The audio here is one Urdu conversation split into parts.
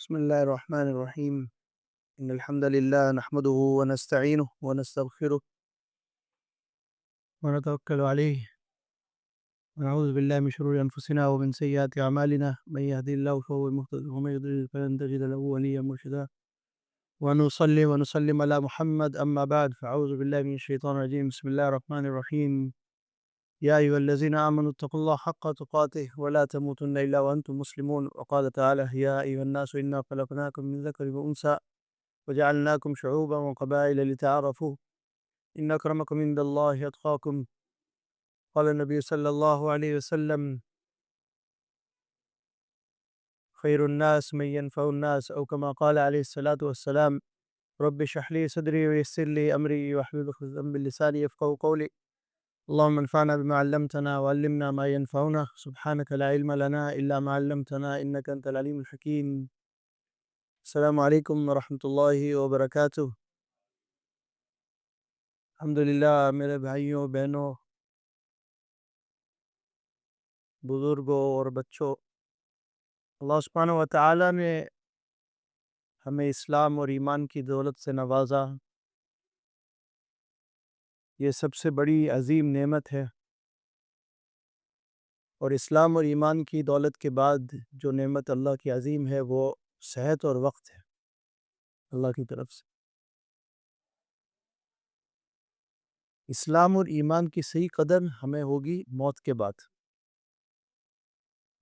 بسم الله الرحمن الرحيم. إن الحمد لله نحمده ونستعينه ونستغفره ونتوكل عليه ونعوذ بالله من شرور أنفسنا ومن سيئات أعمالنا. من يهدي الله فهو المهتد ومن يضلل فلن تجد له وليا مرشدا. ونصلي ونسلم على محمد. أما بعد فأعوذ بالله من الشيطان الرجيم. بسم الله الرحمن الرحيم. يا أيها الذين آمنوا اتقوا الله حق تقاته ولا تموتن إلا وأنتم مسلمون. وقال تعالى: يا أيها الناس إنا خلقناكم من ذكر وأنثى وجعلناكم شعوبا وقبائل لتعارفوا إن أكرمكم عند الله أتقاكم. قال النبي صلى الله عليه وسلم: خير الناس من ينفع الناس، أو كما قال عليه الصلاة والسلام: رب اشرح لي صدري ويسر لي أمري واحلل عقدة من لساني يفقهوا قولي. اللهم انفعنا بما علمتنا وعلمنا ما ينفعنا. سبحانك لا علم لنا إلا ما علمتنا إنك أنت العليم الحكيم. السلام عليكم ورحمة الله وبركاته. الحمدللہ میرے بھائیوں بہنوں بزرگوں اور بچوں، اللہ سبحانہ و تعالیٰ نے ہمیں اسلام اور ایمان کی دولت سے نوازا۔ یہ سب سے بڑی عظیم نعمت ہے، اور اسلام اور ایمان کی دولت کے بعد جو نعمت اللہ کی عظیم ہے وہ صحت اور وقت ہے اللہ کی طرف سے۔ اسلام اور ایمان کی صحیح قدر ہمیں ہوگی موت کے بعد۔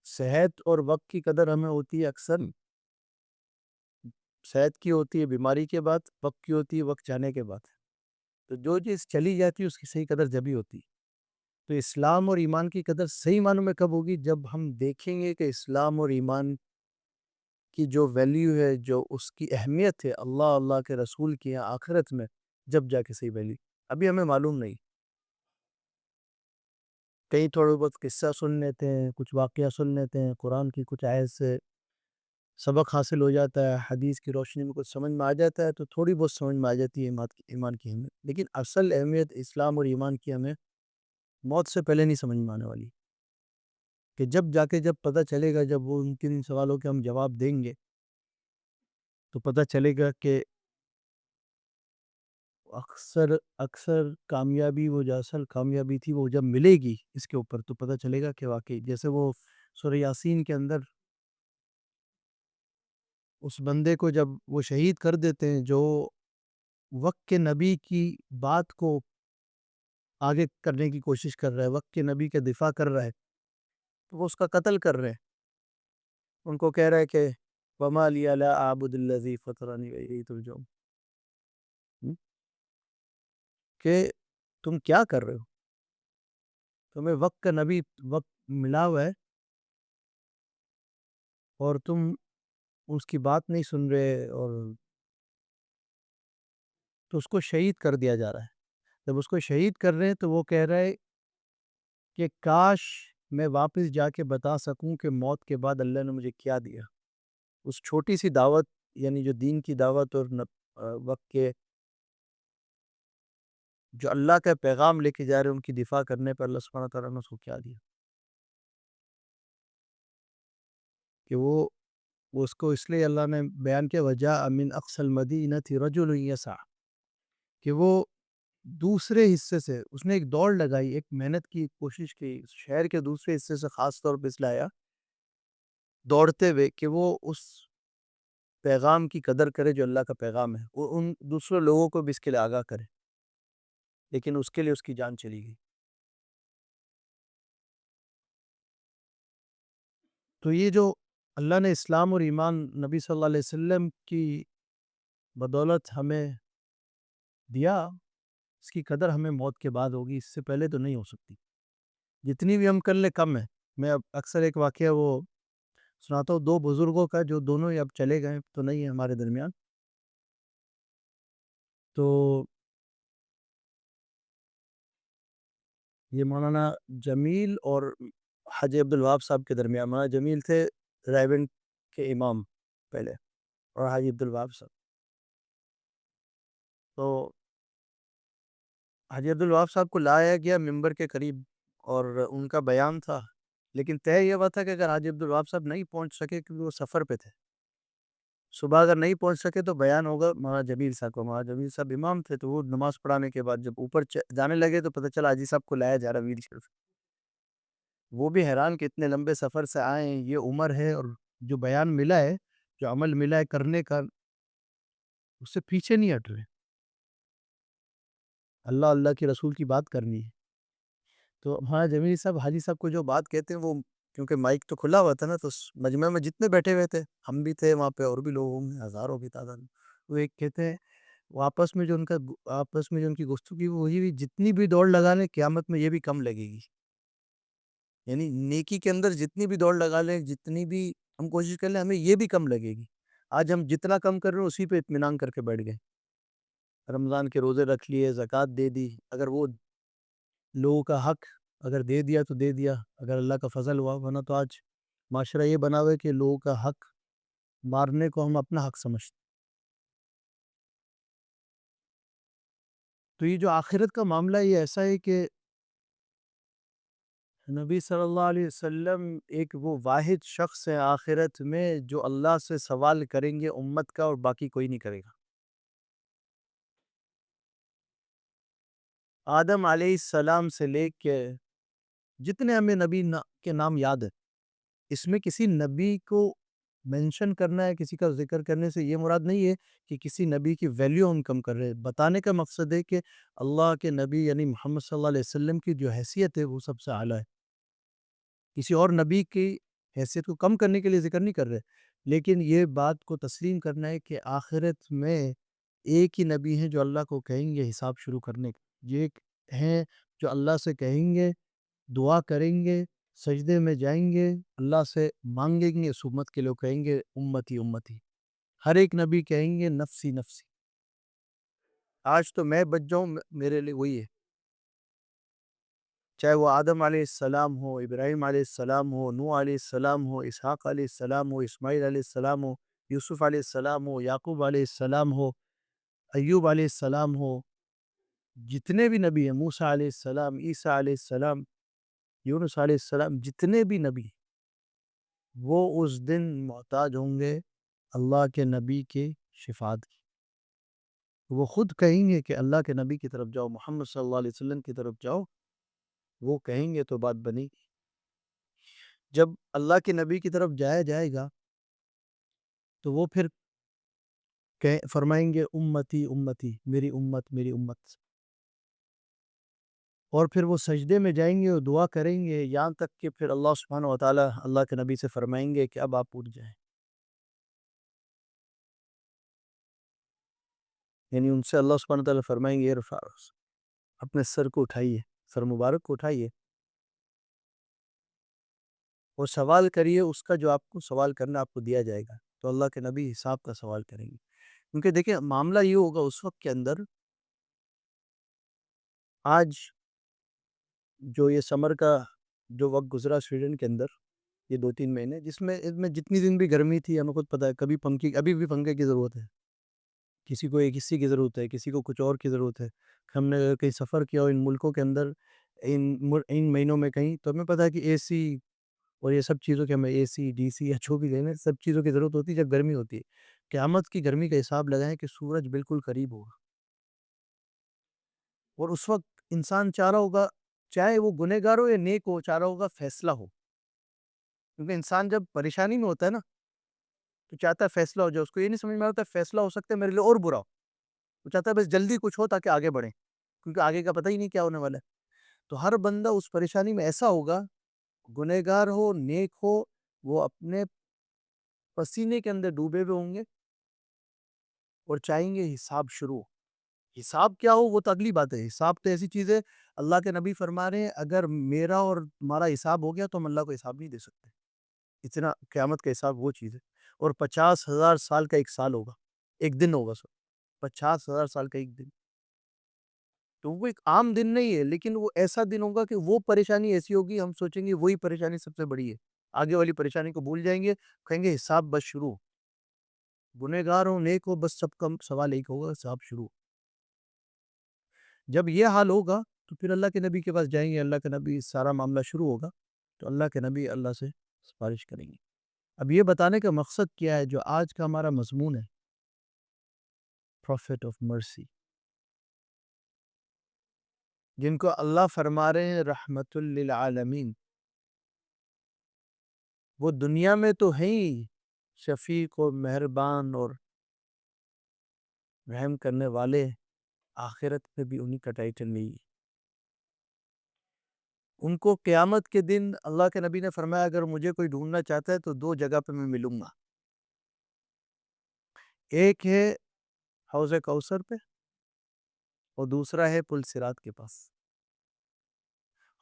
صحت اور وقت کی قدر ہمیں ہوتی ہے اکثر، صحت کی ہوتی ہے بیماری کے بعد، وقت کی ہوتی ہے وقت جانے کے بعد۔ تو جو چیز چلی جاتی ہے اس کی صحیح قدر جبھی ہوتی ہے۔ تو اسلام اور ایمان کی قدر صحیح معنوں میں کب ہوگی؟ جب ہم دیکھیں گے کہ اسلام اور ایمان کی جو ویلیو ہے، جو اس کی اہمیت ہے اللہ کے رسول کی آخرت میں، جب جا کے صحیح ویلیو ابھی ہمیں معلوم نہیں۔ کئی تھوڑے بہت قصہ سن لیتے ہیں، کچھ واقعہ سن لیتے ہیں، قرآن کی کچھ آیت سے سبق حاصل ہو جاتا ہے، حدیث کی روشنی میں کچھ سمجھ میں آ جاتا ہے، تو تھوڑی بہت سمجھ میں آ جاتی ہے ایمان کی اہمیت۔ لیکن اصل اہمیت اسلام اور ایمان کی ہمیں موت سے پہلے نہیں سمجھ میں آنے والی، کہ جب جا کے جب پتہ چلے گا، جب وہ ان کے سوالوں کے ہم جواب دیں گے تو پتہ چلے گا کہ اکثر کامیابی، وہ جو اصل کامیابی تھی وہ جب ملے گی اس کے اوپر، تو پتہ چلے گا کہ واقعی جیسے وہ سورہ یاسین کے اندر اس بندے کو جب وہ شہید کر دیتے ہیں جو وقت کے نبی کی بات کو آگے کرنے کی کوشش کر رہا ہے، وقت کے نبی کے دفاع کر رہا ہے، تو وہ اس کا قتل کر رہے ہیں۔ ان کو کہہ رہا ہے کہ وَمَا لِيَ لَا أَعْبُدُ الَّذِي فَطَرَنِي وَإِلَيْهِ تُرْجَعُونَ، کہ تم کیا کر رہے ہو؟ تمہیں وقت کا نبی وقت ملا ہوا ہے اور تم اس کی بات نہیں سن رہے، اور تو اس کو شہید کر دیا جا رہا ہے۔ جب اس کو شہید کر رہے ہیں تو وہ کہہ رہا ہے کہ کاش میں واپس جا کے بتا سکوں کہ موت کے بعد اللہ نے مجھے کیا دیا۔ اس چھوٹی سی دعوت، یعنی جو دین کی دعوت اور وقت کے جو اللہ کا پیغام لے کے جا رہے ہیں ان کی دفاع کرنے پر اللہ سبحانہ تعالیٰ نے اس کو کیا دیا، کہ وہ اس کو اس لیے اللہ نے بیان کیا وَجَاءَ مِنْ أَقْصَى الْمَدِينَةِ رَجُلٌ يَسْعَىٰ، کہ وہ دوسرے حصے سے اس نے ایک دوڑ لگائی، ایک محنت کی کوشش کی، شہر کے دوسرے حصے سے خاص طور پہ اس لائے دوڑتے ہوئے کہ وہ اس پیغام کی قدر کرے جو اللہ کا پیغام ہے، وہ ان دوسرے لوگوں کو بھی اس کے لیے آگاہ کرے، لیکن اس کے لیے اس کی جان چلی گئی۔ تو یہ جو اللہ نے اسلام اور ایمان نبی صلی اللہ علیہ وسلم کی بدولت ہمیں دیا، اس کی قدر ہمیں موت کے بعد ہوگی، اس سے پہلے تو نہیں ہو سکتی۔ جتنی بھی ہم کر لیں کم ہے۔ میں اب اکثر ایک واقعہ وہ سناتا ہوں، دو بزرگوں کا جو دونوں ہی اب چلے گئے تو نہیں ہے ہمارے درمیان۔ تو یہ مولانا جمیل اور حاجی عبدالوہاب صاحب کے درمیان، مولانا جمیل تھے رائیونڈ کے امام پہلے، اور حاجی عبدالوہاب صاحب۔ تو حاجی عبدالوہاب صاحب کو لایا گیا ممبر کے قریب اور ان کا بیان تھا، لیکن طے یہ ہوا تھا کہ اگر حاجی عبدالوہاب صاحب نہیں پہنچ سکے کیونکہ وہ سفر پہ تھے، صبح اگر نہیں پہنچ سکے تو بیان ہوگا مولانا جمیل صاحب کو. مولانا جمیل صاحب امام تھے، تو وہ نماز پڑھانے کے بعد جب اوپر جانے لگے تو پتہ چلا حاجی صاحب کو لایا جا رہا ویل چیئر سے. وہ بھی حیران کہ اتنے لمبے سفر سے آئے ہیں، یہ عمر ہے اور جو بیان ملا ہے، جو عمل ملا ہے کرنے کا، اس سے پیچھے نہیں ہٹ رہے. اللہ اللہ کے رسول کی بات کرنی ہے. تو ہمارا جمیل صاحب حاجی صاحب کو جو بات کہتے ہیں وہ، کیونکہ مائک تو کھلا ہوا تھا نا، تو اس مجمع میں جتنے بیٹھے ہوئے تھے، ہم بھی تھے وہاں پہ، اور بھی لوگ ہوں گے ہزاروں کی تعداد میں. وہ ایک کہتے ہیں، وہ آپس میں جو ان کا آپس میں جو ان کی گفتگو کی، وہ وہی بھی جتنی بھی دوڑ لگا لیں قیامت میں یہ بھی کم لگے گی. یعنی نیکی کے اندر جتنی بھی دوڑ لگا لیں، جتنی بھی ہم کوشش کر لیں، ہمیں یہ بھی کم لگے گی. آج ہم جتنا کم کر رہے ہیں اسی پہ اطمینان کر کے بیٹھ گئے. رمضان کے روزے رکھ لیے، زکوٰۃ دے دی، اگر وہ لوگوں کا حق اگر دے دیا تو دے دیا، اگر اللہ کا فضل ہوا. ورنہ تو آج معاشرہ یہ بنا ہوا ہے کہ لوگوں کا حق مارنے کو ہم اپنا حق سمجھتے. تو یہ جو آخرت کا معاملہ یہ ایسا ہے کہ نبی صلی اللہ علیہ وسلم ایک وہ واحد شخص ہے آخرت میں جو اللہ سے سوال کریں گے امت کا، اور باقی کوئی نہیں کرے گا. آدم علیہ السلام سے لے کے جتنے ہمیں نبی کے نام یاد ہے، اس میں کسی نبی کو مینشن کرنا ہے، کسی کا ذکر کرنے سے یہ مراد نہیں ہے کہ کسی نبی کی ویلیو ہم کم کر رہے ہیں. بتانے کا مقصد ہے کہ اللہ کے نبی یعنی محمد صلی اللہ علیہ وسلم کی جو حیثیت ہے وہ سب سے اعلیٰ ہے. کسی اور نبی کی حیثیت کو کم کرنے کے لیے ذکر نہیں کر رہے، لیکن یہ بات کو تسلیم کرنا ہے کہ آخرت میں ایک ہی نبی ہیں جو اللہ کو کہیں گے حساب شروع کرنے کا. یہ ہیں جو اللہ سے کہیں گے، دعا کریں گے، سجدے میں جائیں گے، اللہ سے مانگیں گے، اس امت کے لوگ کہیں گے امتی امتی. ہر ایک نبی کہیں گے نفسی نفسی. آج تو میں بچ جاؤں میرے لیے وہی ہے. چاہے وہ آدم علیہ السلام ہو، ابراہیم علیہ السلام ہو، نوح علیہ السلام ہو، اسحاق علیہ السلام ہو، اسماعیل علیہ السلام ہو، یوسف علیہ السلام ہو، یعقوب علیہ السلام ہو، ایوب علیہ السلام ہو، جتنے بھی نبی ہیں، موسیٰ علیہ السلام، عیسیٰ علیہ السلام، یونس علیہ السلام، جتنے بھی نبی، وہ اس دن محتاج ہوں گے اللہ کے نبی کے شفاعت کی. وہ خود کہیں گے کہ اللہ کے نبی کی طرف جاؤ، محمد صلی اللہ علیہ وسلم کی طرف جاؤ. وہ کہیں گے تو بات بنی. جب اللہ کے نبی کی طرف جایا جائے گا تو وہ پھر فرمائیں گے امتی امتی، میری امت میری امت. اور پھر وہ سجدے میں جائیں گے اور دعا کریں گے، یہاں تک کہ پھر اللہ سبحانہ وتعالی اللہ کے نبی سے فرمائیں گے کہ اب آپ اٹھ جائیں. یعنی ان سے اللہ سبحانہ وتعالی فرمائیں گے ارفع، اپنے سر کو اٹھائیے، سر مبارک کو اٹھائیے اور سوال کریے. اس کا جو آپ کو سوال کرنا آپ کو دیا جائے گا. تو اللہ کے نبی حساب کا سوال کریں گے. کیونکہ دیکھیں معاملہ یہ ہوگا اس وقت کے اندر، آج جو یہ سمر کا جو وقت گزرا سویڈن کے اندر، یہ 2-3 مہینے، جس میں جتنی دن بھی گرمی تھی، ہمیں خود پتہ ہے کبھی ابھی بھی پنکھے کی ضرورت ہے، کسی کو ایک اسی کی ضرورت ہے، کسی کو کچھ اور کی ضرورت ہے. ہم نے کہیں سفر کیا ہو ان ملکوں کے اندر ان مہینوں میں کہیں، تو ہمیں پتہ ہے کہ اے سی اور یہ سب چیزوں کے، ہمیں اے سی ڈی سی یا جو بھی لینا، سب چیزوں کی ضرورت ہوتی ہے جب گرمی ہوتی ہے. قیامت کی گرمی کا حساب لگائیں کہ سورج بالکل قریب ہوگا، اور اس وقت انسان چاہ رہا ہوگا، چاہے وہ گنہگار ہو یا نیک ہو، چاہ رہا ہوگا فیصلہ ہو. کیونکہ انسان جب پریشانی میں ہوتا ہے نا تو چاہتا ہے فیصلہ ہو جائے. اس کو یہ نہیں سمجھ میں آتا ہے فیصلہ ہو سکتا ہے میرے لیے اور برا ہو. وہ چاہتا ہے بس جلدی کچھ ہو تاکہ آگے بڑھیں، کیونکہ آگے کا پتہ ہی نہیں کیا ہونے والا ہے. تو ہر بندہ اس پریشانی میں ایسا ہوگا، گنہگار ہو نیک ہو، وہ اپنے پسینے کے اندر ڈوبے ہوئے ہوں گے اور چاہیں گے حساب شروع ہو. حساب کیا ہو وہ تو اگلی بات ہے. حساب تو ایسی چیز ہے، اللہ کے نبی فرما رہے ہیں اگر میرا اور تمہارا حساب ہو گیا تو ہم اللہ کو حساب نہیں دے سکتے. اتنا قیامت کا حساب وہ چیز ہے. اور 50,000 سال کا ایک سال ہوگا، ایک دن ہوگا. 50,000 سال کا ایک دن، تو وہ ایک عام دن نہیں ہے، لیکن وہ ایسا دن ہوگا کہ وہ پریشانی ایسی ہوگی ہم سوچیں گے وہی پریشانی سب سے بڑی ہے. آگے والی پریشانی کو بھول جائیں گے، کہیں گے حساب بس شروع. گنہگار ہو نیک ہو، بس سب کا سوال ایک ہوگا، حساب شروع. جب یہ حال ہوگا تو پھر اللہ کے نبی کے پاس جائیں گے، اللہ کے نبی سارا معاملہ شروع ہوگا تو اللہ کے نبی اللہ سے سفارش کریں گے. اب یہ بتانے کا مقصد کیا ہے، جو آج کا ہمارا مضمون ہے، پروفٹ آف مرسی، جن کو اللہ فرما رہے ہیں رحمت للعالمین، وہ دنیا میں تو ہیں ہی شفیق و مہربان اور رحم کرنے والے، آخرت میں بھی انہی کا ٹائٹل نہیں۔ ان کو قیامت کے دن اللہ کے نبی نے فرمایا اگر مجھے کوئی ڈھونڈنا چاہتا ہے تو دو جگہ پہ میں ملوں گا، ایک ہے حوض کوثر پہ اور دوسرا ہے پل صراط کے پاس۔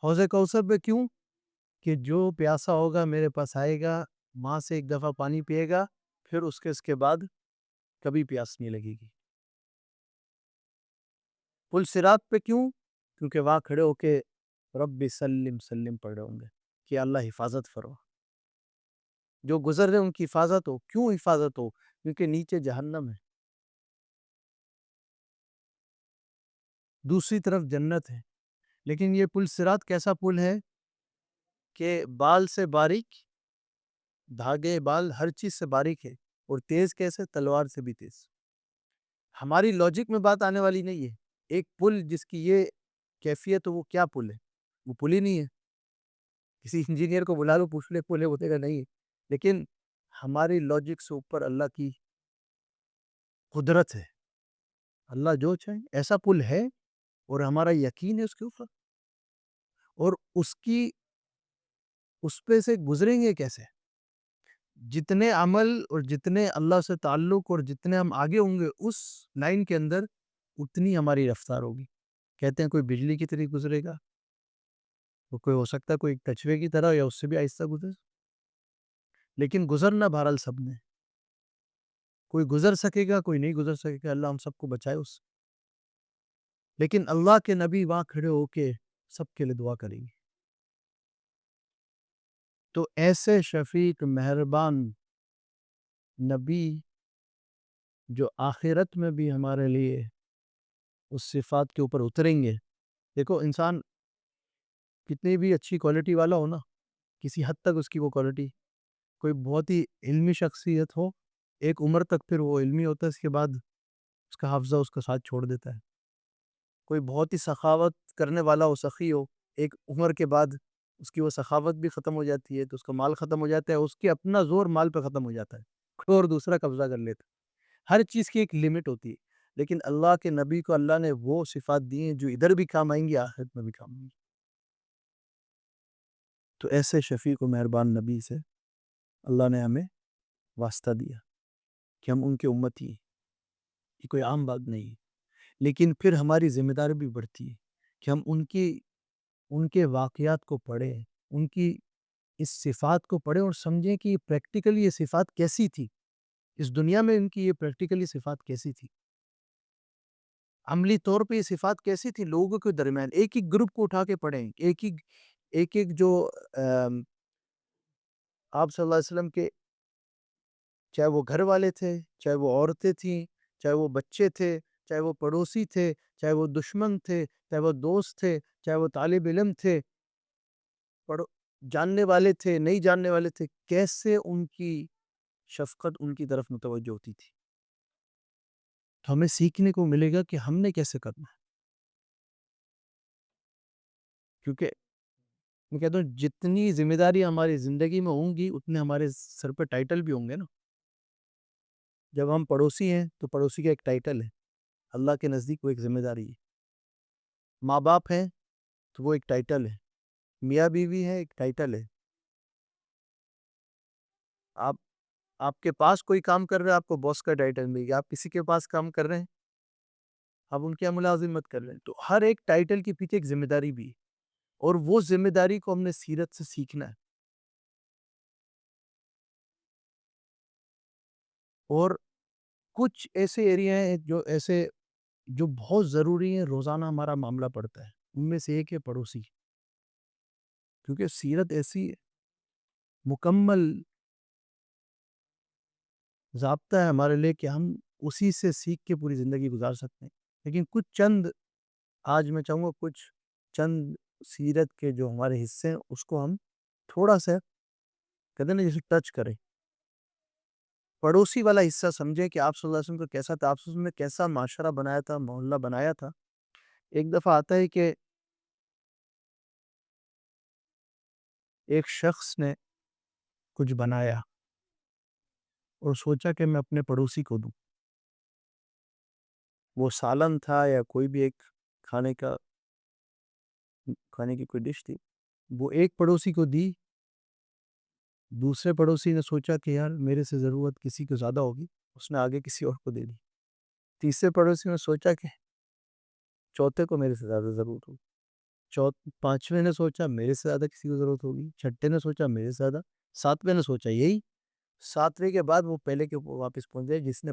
حوض کوثر پہ کیوں؟ کہ جو پیاسا ہوگا میرے پاس آئے گا، ماں سے ایک دفعہ پانی پیے گا، پھر اس کے بعد کبھی پیاس نہیں لگے گی۔ پل صراط پہ کیوں؟ کیونکہ وہاں کھڑے ہو کے رب سلم سلم پڑھ رہے ہوں گے کہ اللہ حفاظت فرما، جو گزر رہے ان کی حفاظت ہو۔ کیوں حفاظت ہو؟ کیونکہ نیچے جہنم ہے، دوسری طرف جنت ہے۔ لیکن یہ پل صراط کیسا پل ہے کہ بال سے باریک، دھاگے بال ہر چیز سے باریک ہے، اور تیز کیسے؟ تلوار سے بھی تیز۔ ہماری لاجک میں بات آنے والی نہیں ہے۔ ایک پل جس کی یہ کیفیت ہو، وہ کیا پل ہے؟ وہ پل ہی نہیں ہے۔ کسی انجینئر کو بلا لو، پوچھ لے پل ہے، بولے گا نہیں۔ لیکن ہماری لاجک سے اوپر اللہ کی قدرت ہے، اللہ جو چاہے ایسا پل ہے، اور ہمارا یقین ہے اس کے اوپر، اور اس پہ سے گزریں گے کیسے؟ جتنے عمل اور جتنے اللہ سے تعلق اور جتنے ہم آگے ہوں گے اس لائن کے اندر، اتنی ہماری رفتار ہوگی۔ کہتے ہیں کوئی بجلی کی طرح گزرے گا، وہ کوئی ہو سکتا ہے کوئی کچھوے کی طرح یا اس سے بھی آہستہ گزر، لیکن گزرنا بہرحال سب نے، کوئی گزر سکے گا کوئی نہیں گزر سکے گا، اللہ ہم سب کو بچائے اس سے۔ لیکن اللہ کے نبی وہاں کھڑے ہو کے سب کے لیے دعا کریں گے۔ تو ایسے شفیق مہربان نبی جو آخرت میں بھی ہمارے لیے اس صفات کے اوپر اتریں گے۔ دیکھو انسان کتنی بھی اچھی کوالٹی والا ہو نا، کسی حد تک اس کی وہ کوالٹی، کوئی بہت ہی علمی شخصیت ہو ایک عمر تک، پھر وہ علمی ہوتا ہے، اس کے بعد اس کا حافظہ اس کا ساتھ چھوڑ دیتا ہے۔ کوئی بہت ہی سخاوت کرنے والا ہو، سخی ہو، ایک عمر کے بعد اس کی وہ سخاوت بھی ختم ہو جاتی ہے، تو اس کا مال ختم ہو جاتا ہے، اس کے اپنا زور مال پہ ختم ہو جاتا ہے، کوئی اور دوسرا قبضہ کر لیتا ہے۔ ہر چیز کی ایک لمٹ ہوتی ہے، لیکن اللہ کے نبی کو اللہ نے وہ صفات دی ہیں جو ادھر بھی کام آئیں گی، آخرت میں بھی کام آئیں گی۔ تو ایسے شفیق و مہربان نبی سے اللہ نے ہمیں واسطہ دیا کہ ہم ان کے امتی ہیں، یہ کوئی عام بات نہیں ہے۔ لیکن پھر ہماری ذمہ داری بھی بڑھتی ہے کہ ہم ان کے واقعات کو پڑھیں، ان کی اس صفات کو پڑھیں اور سمجھیں کہ یہ پریکٹیکلی یہ صفات کیسی تھی، اس دنیا میں ان کی یہ پریکٹیکلی صفات کیسی تھی، عملی طور پہ یہ صفات کیسی تھی لوگوں کے درمیان۔ ایک ایک گروپ کو اٹھا کے پڑھیں، ایک جو آپ صلی اللہ علیہ وسلم کے، چاہے وہ گھر والے تھے، چاہے وہ عورتیں تھیں، چاہے وہ بچے تھے، چاہے وہ پڑوسی تھے، چاہے وہ دشمن تھے، چاہے وہ دوست تھے، چاہے وہ طالب علم تھے، جاننے والے تھے، نہیں جاننے والے تھے، کیسے ان کی شفقت ان کی طرف متوجہ ہوتی تھی۔ تو ہمیں سیکھنے کو ملے گا کہ ہم نے کیسے کرنا ہے، کیونکہ میں کہتا ہوں جتنی ذمہ داری ہماری زندگی میں ہوں گی اتنے ہمارے سر پہ ٹائٹل بھی ہوں گے نا۔ جب ہم پڑوسی ہیں تو پڑوسی کا ایک ٹائٹل ہے، اللہ کے نزدیک وہ ایک ذمہ داری ہے۔ ماں باپ ہیں تو وہ ایک ٹائٹل ہے، میاں بیوی ہے ایک ٹائٹل ہے۔ آپ کے پاس کوئی کام کر رہے ہیں، آپ کو باس کا ٹائٹل مل گیا، آپ کسی کے پاس کام کر رہے ہیں، آپ ان کی ملازمت کر رہے ہیں، تو ہر ایک ٹائٹل کے پیچھے ایک ذمہ داری بھی ہے، اور وہ ذمہ داری کو ہم نے سیرت سے سیکھنا ہے۔ اور کچھ ایسے ایریا ہیں جو بہت ضروری ہیں، روزانہ ہمارا معاملہ پڑتا ہے، ان میں سے ایک ہے پڑوسی، کیونکہ سیرت ایسی مکمل ضابطہ ہے ہمارے لیے کہ ہم اسی سے سیکھ کے پوری زندگی گزار سکتے ہیں۔ لیکن آج میں چاہوں گا کچھ چند سیرت کے جو ہمارے حصے ہیں اس کو ہم تھوڑا سا کہتے ہیں نا جیسے ٹچ کریں۔ پڑوسی والا حصہ سمجھے کہ آپ صلی اللہ علیہ وسلم کا کیسا تھا، آپ صلی اللہ علیہ وسلم نے کیسا معاشرہ بنایا تھا، محلہ بنایا تھا۔ ایک دفعہ آتا ہے کہ ایک شخص نے کچھ بنایا اور سوچا کہ میں اپنے پڑوسی کو دوں۔ وہ سالن تھا یا کوئی بھی ایک کھانے کی کوئی ڈش تھی، وہ ایک پڑوسی کو دی۔ دوسرے پڑوسی نے سوچا کہ یار میرے سے ضرورت کسی کو زیادہ ہوگی، اس نے آگے کسی اور کو دے دی۔ تیسرے پڑوسی نے سوچا کہ چوتھے کو میرے سے زیادہ ضرورت ہوگی۔ پانچویں نے سوچا میرے سے زیادہ کسی کو ضرورت ہوگی، چھٹے نے سوچا میرے سے زیادہ، ساتویں نے سوچا یہی۔ ساتویں کے بعد وہ پہلے کے واپس پہنچ گئے، جس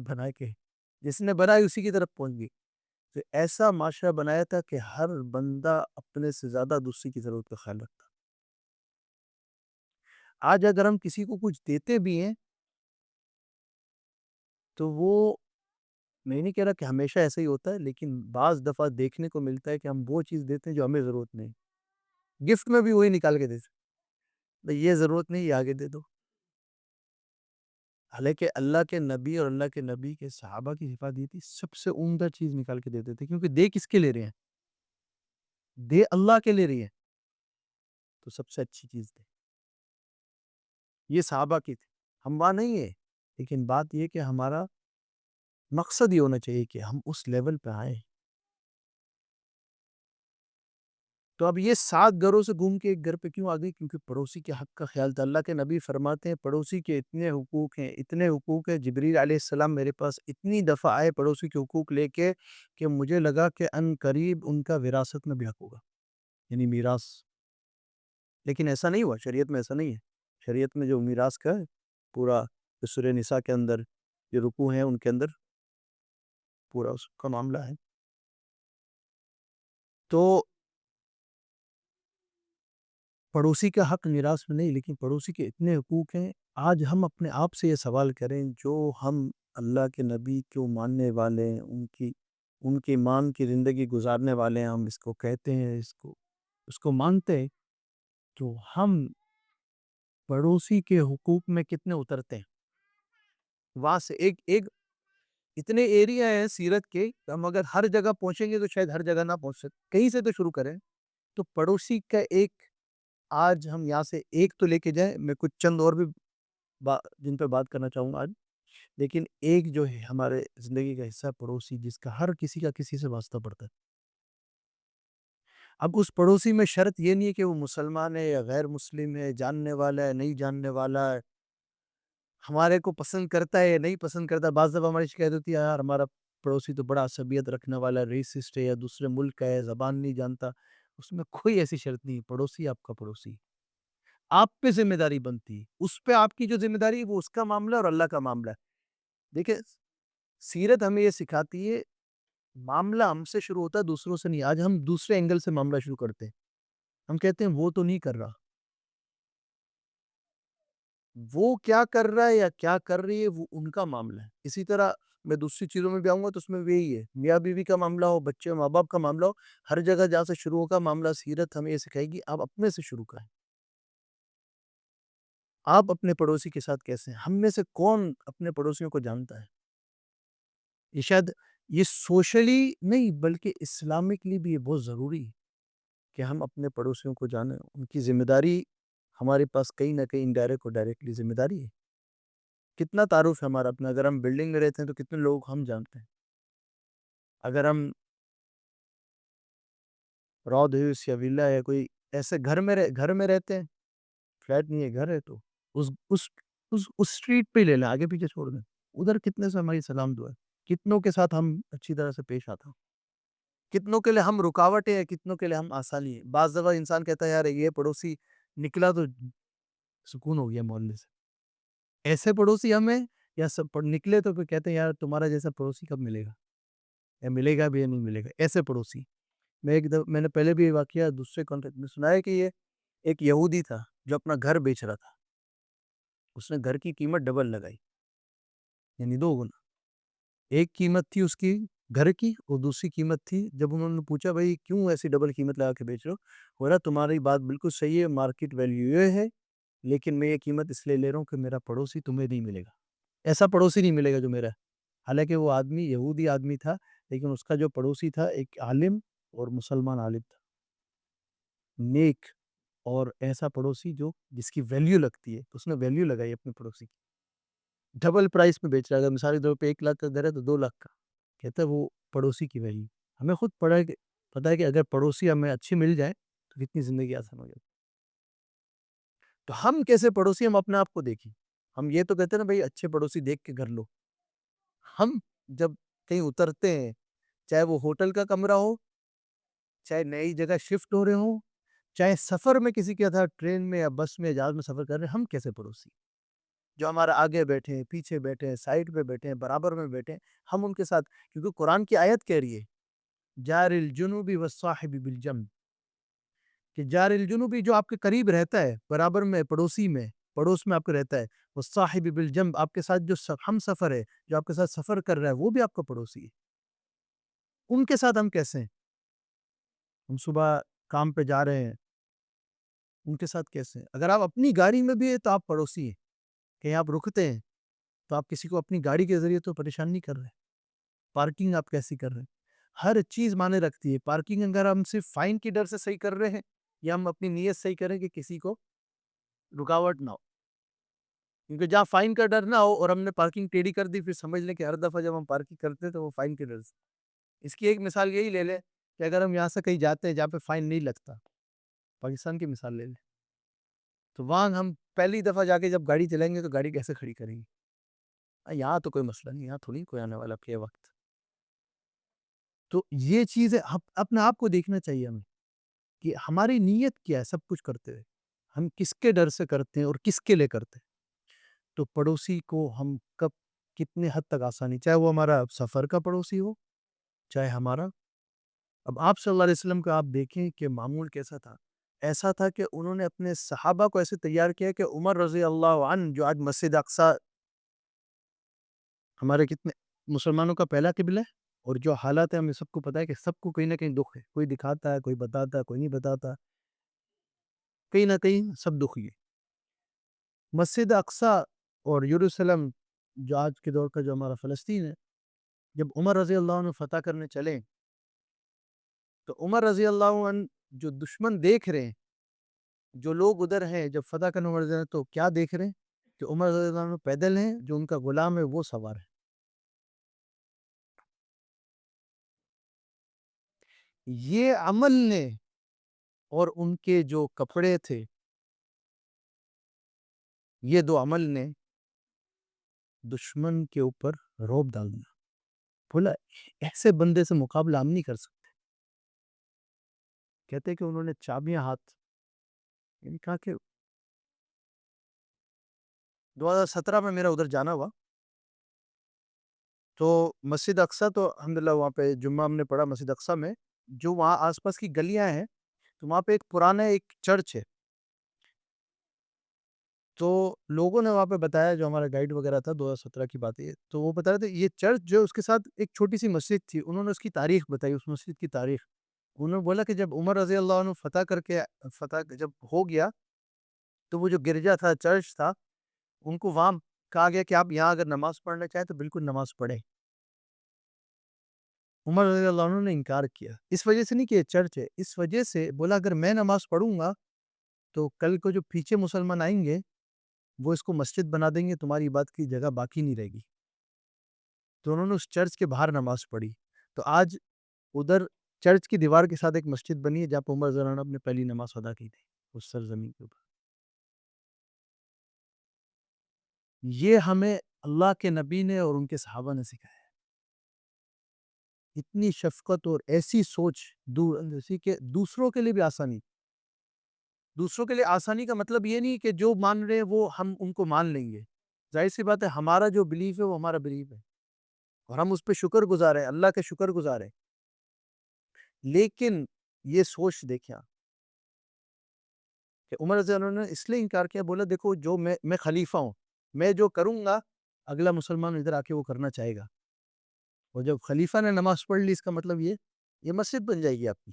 نے بنائی اسی کی طرف پہنچ گئی۔ تو ایسا معاشرہ بنایا تھا کہ ہر بندہ اپنے سے زیادہ دوسری کی ضرورت کا خیال رکھتا۔ آج اگر ہم کسی کو کچھ دیتے بھی ہیں تو وہ، میں نہیں کہہ رہا کہ ہمیشہ ایسا ہی ہوتا ہے، لیکن بعض دفعہ دیکھنے کو ملتا ہے کہ ہم وہ چیز دیتے ہیں جو ہمیں ضرورت نہیں، گفٹ میں بھی وہی نکال کے دیتے ہیں، یہ ضرورت نہیں، یہ آگے دے دو۔ حالانکہ اللہ کے نبی اور اللہ کے نبی کے صحابہ کی حفاظت سب سے عمدہ چیز نکال کے دیتے تھے، کیونکہ دے کس کے لے رہے ہیں؟ دے اللہ کے لے رہی ہے، تو سب سے اچھی چیز دے۔ یہ صحابہ کی تھی، ہم وہاں نہیں ہیں، لیکن بات یہ کہ ہمارا مقصد یہ ہونا چاہیے کہ ہم اس لیول پہ آئیں۔ تو اب یہ 7 گھروں سے گھوم کے ایک گھر پہ کیوں آ گئی؟ کیونکہ پڑوسی کے حق کا خیال تھا۔ اللہ کے نبی فرماتے ہیں پڑوسی کے اتنے حقوق ہیں، جبریل علیہ السلام میرے پاس اتنی دفعہ آئے پڑوسی کے حقوق لے کے کہ مجھے لگا کہ ان قریب ان کا وراثت میں بھی حق ہوگا، یعنی میراث۔ لیکن ایسا نہیں ہوا، شریعت میں ایسا نہیں ہے۔ شریعت میں جو میراث کا ہے پورا سورہ نساء کے اندر جو رکوع ہیں ان کے اندر پورا اس کا معاملہ ہے۔ تو پڑوسی کا حق میراث میں نہیں، لیکن پڑوسی کے اتنے حقوق ہیں۔ آج ہم اپنے آپ سے یہ سوال کریں، جو ہم اللہ کے نبی کو ماننے والے ہیں، ان کی ایمان کی زندگی گزارنے والے ہیں، ہم اس کو کہتے ہیں، اس کو مانتے ہیں، تو ہم پڑوسی کے حقوق میں کتنے اترتے ہیں؟ وہاں سے ایک اتنے ایریا ہیں سیرت کے، ہم اگر ہر جگہ پہنچیں گے تو شاید ہر جگہ نہ پہنچ سکتے، کہیں سے تو شروع کریں۔ تو پڑوسی کا ایک، آج ہم یہاں سے ایک تو لے کے جائیں، میں کچھ چند اور بھی جن پہ بات کرنا چاہوں گا آج، لیکن ایک جو ہے ہمارے زندگی کا حصہ پڑوسی، جس کا ہر کسی کا کسی سے واسطہ پڑتا ہے۔ اب اس پڑوسی میں شرط یہ نہیں ہے کہ وہ مسلمان ہے یا غیر مسلم ہے، جاننے والا ہے نہیں جاننے والا ہے، ہمارے کو پسند کرتا ہے یا نہیں پسند کرتا۔ بعض دفعہ ہماری شکایت ہوتی ہے یار ہمارا پڑوسی تو بڑا عصبیت رکھنے والا ہے، ریسسٹ ہے، یا دوسرے ملک کا ہے، زبان نہیں جانتا۔ اس میں کوئی ایسی شرط نہیں ہے، پڑوسی آپ کا پڑوسی، آپ پہ ذمہ داری بنتی ہے، اس پہ آپ کی جو ذمہ داری ہے وہ اس کا معاملہ اور اللہ کا معاملہ ہے۔ دیکھیں سیرت ہمیں یہ سکھاتی ہے، معاملہ ہم سے شروع ہوتا ہے، دوسروں سے نہیں۔ آج ہم دوسرے اینگل سے معاملہ شروع کرتے ہیں، ہم کہتے ہیں وہ تو نہیں کر رہا، وہ کیا کر رہا ہے یا کیا کر رہی ہے وہ ان کا معاملہ ہے۔ اسی طرح میں دوسری چیزوں میں بھی آؤں گا تو اس میں بھی یہی ہے، میاں بیوی کا معاملہ ہو، بچے ماں باپ کا معاملہ ہو، ہر جگہ جہاں سے شروع ہوگا معاملہ، سیرت ہمیں یہ سکھائے گی آپ اپنے سے شروع کریں۔ آپ اپنے پڑوسی کے ساتھ کیسے ہیں؟ ہم میں سے کون اپنے پڑوسیوں کو جانتا ہے؟ یہ شاید یہ سوشلی نہیں بلکہ اسلامکلی بھی یہ بہت ضروری ہے کہ ہم اپنے پڑوسیوں کو جانیں، ان کی ذمہ داری ہمارے پاس کہیں نہ کہیں انڈائریکٹ اور ڈائریکٹلی ذمہ داری ہے۔ کتنا تعارف ہے ہمارا اپنا، اگر ہم بلڈنگ میں رہتے ہیں تو کتنے لوگ ہم جانتے ہیں، اگر ہم رود ہاؤس یا ویلا یا کوئی ایسے گھر میں رہتے ہیں، فلیٹ نہیں ہے گھر ہے، تو اس اسٹریٹ پہ لے لیں، آگے پیچھے چھوڑ دیں، ادھر کتنے سے ہماری سلام دعا ہے، کتنوں کے ساتھ ہم اچھی طرح سے پیش آتا ہوں، کتنوں کے لیے ہم رکاوٹیں ہیں، کتنوں کے لیے ہم آسانی ہیں۔ بعض دفعہ انسان کہتا ہے یار یہ پڑوسی نکلا تو سکون ہو گیا محلے سے، ایسے پڑوسی ہمیں، یا سب نکلے تو پھر کہتے ہیں یار تمہارا جیسا پڑوسی کب ملے گا، یا ملے گا بھی یا نہیں ملے گا، ایسے پڑوسی۔ میں نے پہلے بھی یہ واقعہ دوسرے کانٹیکٹ میں سنا ہے کہ یہ ایک یہودی تھا جو اپنا گھر بیچ رہا تھا، اس نے گھر کی قیمت ڈبل لگائی، یعنی 2 گنا۔ ایک قیمت تھی اس کی گھر کی اور دوسری قیمت تھی، جب انہوں نے پوچھا بھائی کیوں ایسی ڈبل قیمت لگا کے بیچ رہے ہو، بولا رہا تمہاری بات بالکل صحیح ہے، مارکیٹ ویلیو یہ ہے، لیکن میں یہ قیمت اس لیے لے رہا ہوں کہ میرا پڑوسی تمہیں نہیں ملے گا، ایسا پڑوسی نہیں ملے گا جو میرا ہے۔ حالانکہ وہ آدمی یہودی آدمی تھا، لیکن اس کا جو پڑوسی تھا ایک عالم اور مسلمان عالم تھا، نیک، اور ایسا پڑوسی جو جس کی ویلیو لگتی ہے، اس نے ویلیو لگائی اپنے پڑوسی کی، ڈبل پرائس میں بیچ رہا ہے، اگر مثال کے طور پہ 1 لاکھ کا گھر ہے تو 2 لاکھ کا، کہتا ہے وہ پڑوسی کی ویلیو۔ ہمیں خود پتہ ہے کہ اگر پڑوسی ہمیں اچھے مل جائیں تو کتنی زندگی آسان ہو جائے۔ تو ہم کیسے پڑوسی، ہم اپنے آپ کو دیکھیں۔ ہم یہ تو کہتے ہیں نا بھائی اچھے پڑوسی دیکھ کے گھر لو، ہم جب کہیں اترتے ہیں، چاہے وہ ہوٹل کا کمرہ ہو، چاہے نئی جگہ شفٹ ہو رہے ہوں، چاہے سفر میں کسی کے ساتھ ٹرین میں یا بس میں یا جہاز میں سفر کر رہے ہیں، ہم کیسے پڑوسی جو ہمارا آگے بیٹھے ہیں، پیچھے بیٹھے ہیں، سائڈ پہ بیٹھے ہیں، برابر میں بیٹھے ہیں، ہم ان کے ساتھ، کیونکہ قرآن کی آیت کہہ رہی ہے جار الجنوبی والصاحب بالجنب، کہ جار الجنوبی جو آپ کے قریب رہتا ہے، برابر میں، پڑوس میں آپ کے رہتا ہے، والصاحب بالجنب آپ کے ساتھ جو ہم سفر ہے، جو آپ کے ساتھ سفر کر رہا ہے، وہ بھی آپ کا پڑوسی ہے۔ ان کے ساتھ ہم کیسے ہیں؟ ہم صبح کام پہ جا رہے ہیں، ان کے ساتھ کیسے ہیں؟ اگر آپ اپنی گاڑی میں بھی ہیں تو آپ پڑوسی ہیں، کہیں آپ رکتے ہیں تو آپ کسی کو اپنی گاڑی کے ذریعے تو پریشان نہیں کر رہے، پارکنگ آپ کیسی کر رہے ہیں، ہر چیز معنی رکھتی ہے۔ پارکنگ اگر ہم صرف فائن کی ڈر سے صحیح کر رہے ہیں، یا ہم اپنی نیت صحیح کریں کہ کسی کو رکاوٹ نہ ہو، کیونکہ جہاں فائن کا ڈر نہ ہو اور ہم نے پارکنگ ٹیڑھی کر دی، پھر سمجھ لیں کہ ہر دفعہ جب ہم پارکنگ کرتے ہیں تو وہ فائن کے ڈر سے۔ اس کی ایک مثال یہی لے لیں کہ اگر ہم یہاں سے کہیں جاتے ہیں جہاں پہ فائن نہیں لگتا، پاکستان کی مثال لے لیں، تو وہاں ہم پہلی دفعہ جا کے جب گاڑی چلائیں گے تو گاڑی کیسے کھڑی کریں گے؟ یہاں تو کوئی مسئلہ نہیں، یہاں تھوڑی کوئی آنے والا کے وقت۔ تو یہ چیز ہے، اپنے آپ کو دیکھنا چاہیے ہمیں کہ ہماری نیت کیا ہے سب کچھ کرتے ہوئے، ہم کس کے ڈر سے کرتے ہیں اور کس کے لیے کرتے ہیں۔ تو پڑوسی کو ہم کب کتنے حد تک آسانی، چاہے وہ ہمارا سفر کا پڑوسی ہو، چاہے ہمارا، اب آپ صلی اللہ علیہ وسلم کا آپ دیکھیں کہ معمول کیسا تھا، ایسا تھا کہ انہوں نے اپنے صحابہ کو ایسے تیار کیا کہ عمر رضی اللہ عنہ جو آج مسجد اقصی ہمارے کتنے مسلمانوں کا پہلا قبلہ ہے، اور جو حالات ہیں ہمیں سب کو پتا ہے کہ سب کو کہیں نہ کہیں دکھ ہے، کوئی دکھاتا ہے، کوئی بتاتا ہے، کوئی نہیں بتاتا، کہیں نہ کہیں سب دکھی ہے۔ مسجد اقصی اور یروشلم جو آج کے دور کا جو ہمارا فلسطین ہے، جب عمر رضی اللہ عنہ فتح کرنے چلے تو عمر رضی اللہ عنہ جو دشمن دیکھ رہے ہیں، جو لوگ ادھر ہیں، جب فتح کرنے عمر رضی اللہ عنہ تو کیا دیکھ رہے ہیں کہ عمر رضی اللہ عنہ پیدل ہیں، جو ان کا غلام ہے وہ سوار ہے۔ یہ عمل نے اور ان کے جو کپڑے تھے، یہ دو عمل نے دشمن کے اوپر رعب ڈال دیا، بولا ایسے بندے سے مقابلہ ہم نہیں کر سکتے۔ کہتے کہ انہوں نے چابیاں ہاتھ، یعنی کہا کہ 2017 میں میرا ادھر جانا ہوا تو مسجد اقصی، تو الحمدللہ وہاں پہ جمعہ ہم نے پڑھا مسجد اقصی میں، جو وہاں آس پاس کی گلیاں ہیں تو وہاں پہ ایک پرانا ایک چرچ ہے، تو لوگوں نے وہاں پہ بتایا، جو ہمارا گائیڈ وغیرہ تھا، 2017 کی بات ہے، تو وہ بتا رہے تھے یہ چرچ جو اس کے ساتھ ایک چھوٹی سی مسجد تھی، انہوں نے اس کی تاریخ بتائی، اس مسجد کی تاریخ۔ انہوں نے بولا کہ جب عمر رضی اللہ عنہ فتح جب ہو گیا تو وہ جو گرجا تھا، چرچ تھا، ان کو وہاں کہا گیا کہ آپ یہاں اگر نماز پڑھنا چاہیں تو بالکل نماز پڑھیں۔ عمر رضی اللہ عنہ نے انکار کیا، اس وجہ سے نہیں کہ یہ چرچ ہے، اس وجہ سے بولا اگر میں نماز پڑھوں گا تو کل کو جو پیچھے مسلمان آئیں گے وہ اس کو مسجد بنا دیں گے، تمہاری عبادت کی جگہ باقی نہیں رہے گی۔ تو انہوں نے اس چرچ کے باہر نماز پڑھی، تو آج ادھر چرچ کی دیوار کے ساتھ ایک مسجد بنی ہے جہاں پہ عمر رضی اللہ عنہ اپنے پہلی نماز ادا کی تھی، اس سرزمین کے اوپر۔ یہ ہمیں اللہ کے نبی نے اور ان کے صحابہ نے سکھایا ہے، اتنی شفقت اور ایسی سوچ دور اندیشی کہ دوسروں کے لیے بھی آسانی۔ دوسروں کے لیے آسانی کا مطلب یہ نہیں کہ جو مان رہے ہیں وہ ہم ان کو مان لیں گے، ظاہر سی بات ہے ہمارا جو بلیف ہے وہ ہمارا بلیف ہے اور ہم اس پہ شکر گزار ہیں، اللہ کے شکر گزار ہیں، لیکن یہ سوچ دیکھیں کہ عمر رضی اللہ عنہ نے اس لیے انکار کیا، بولا دیکھو جو میں خلیفہ ہوں، میں جو کروں گا اگلا مسلمان ادھر آ کے وہ کرنا چاہے گا، اور جب خلیفہ نے نماز پڑھ لی اس کا مطلب یہ مسجد بن جائے گی آپ کی،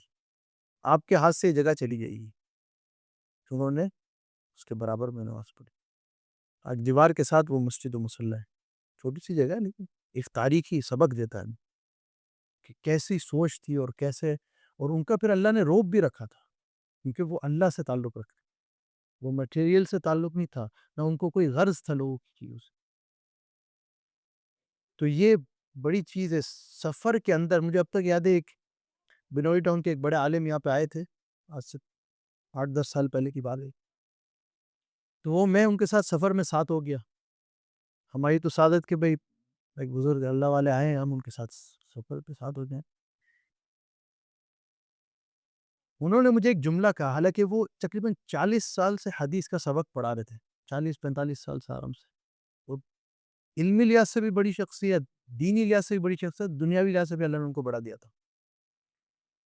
آپ کے ہاتھ سے یہ جگہ چلی جائے گی۔ انہوں نے اس کے برابر میں نماز پڑھی، آج دیوار کے ساتھ وہ مسجد و مصلی ہے۔ چھوٹی سی جگہ ہے لیکن ایک تاریخی سبق دیتا ہے کہ کیسی سوچ تھی اور کیسے، اور ان کا پھر اللہ نے روب بھی رکھا تھا کیونکہ وہ اللہ سے تعلق رکھتے، وہ مٹیریل سے تعلق نہیں تھا، نہ ان کو کوئی غرض تھا لوگوں کی چیزوں سے. تو یہ بڑی چیز ہے سفر کے اندر. مجھے اب تک یاد ہے ایک بنوئی ٹاؤن کے ایک بڑے عالم یہاں پہ آئے تھے، آج سے 8-10 سال پہلے کی بات ہے. تو وہ میں ان کے ساتھ سفر میں ساتھ ہو گیا. ہماری تو سعادت کہ بھائی ایک بزرگ اللہ والے آئے ہیں، ہم ان کے ساتھ سفر پہ ساتھ ہو جائیں. انہوں نے مجھے ایک جملہ کہا، حالانکہ وہ تقریباً 40 سال سے حدیث کا سبق پڑھا رہے تھے، 40-45 سال سے آرام سے. وہ علمی لحاظ سے بھی بڑی شخصیت، دینی لحاظ سے بھی بڑی شخصیت، دنیاوی لحاظ سے بھی اللہ نے ان کو بڑھا دیا تھا.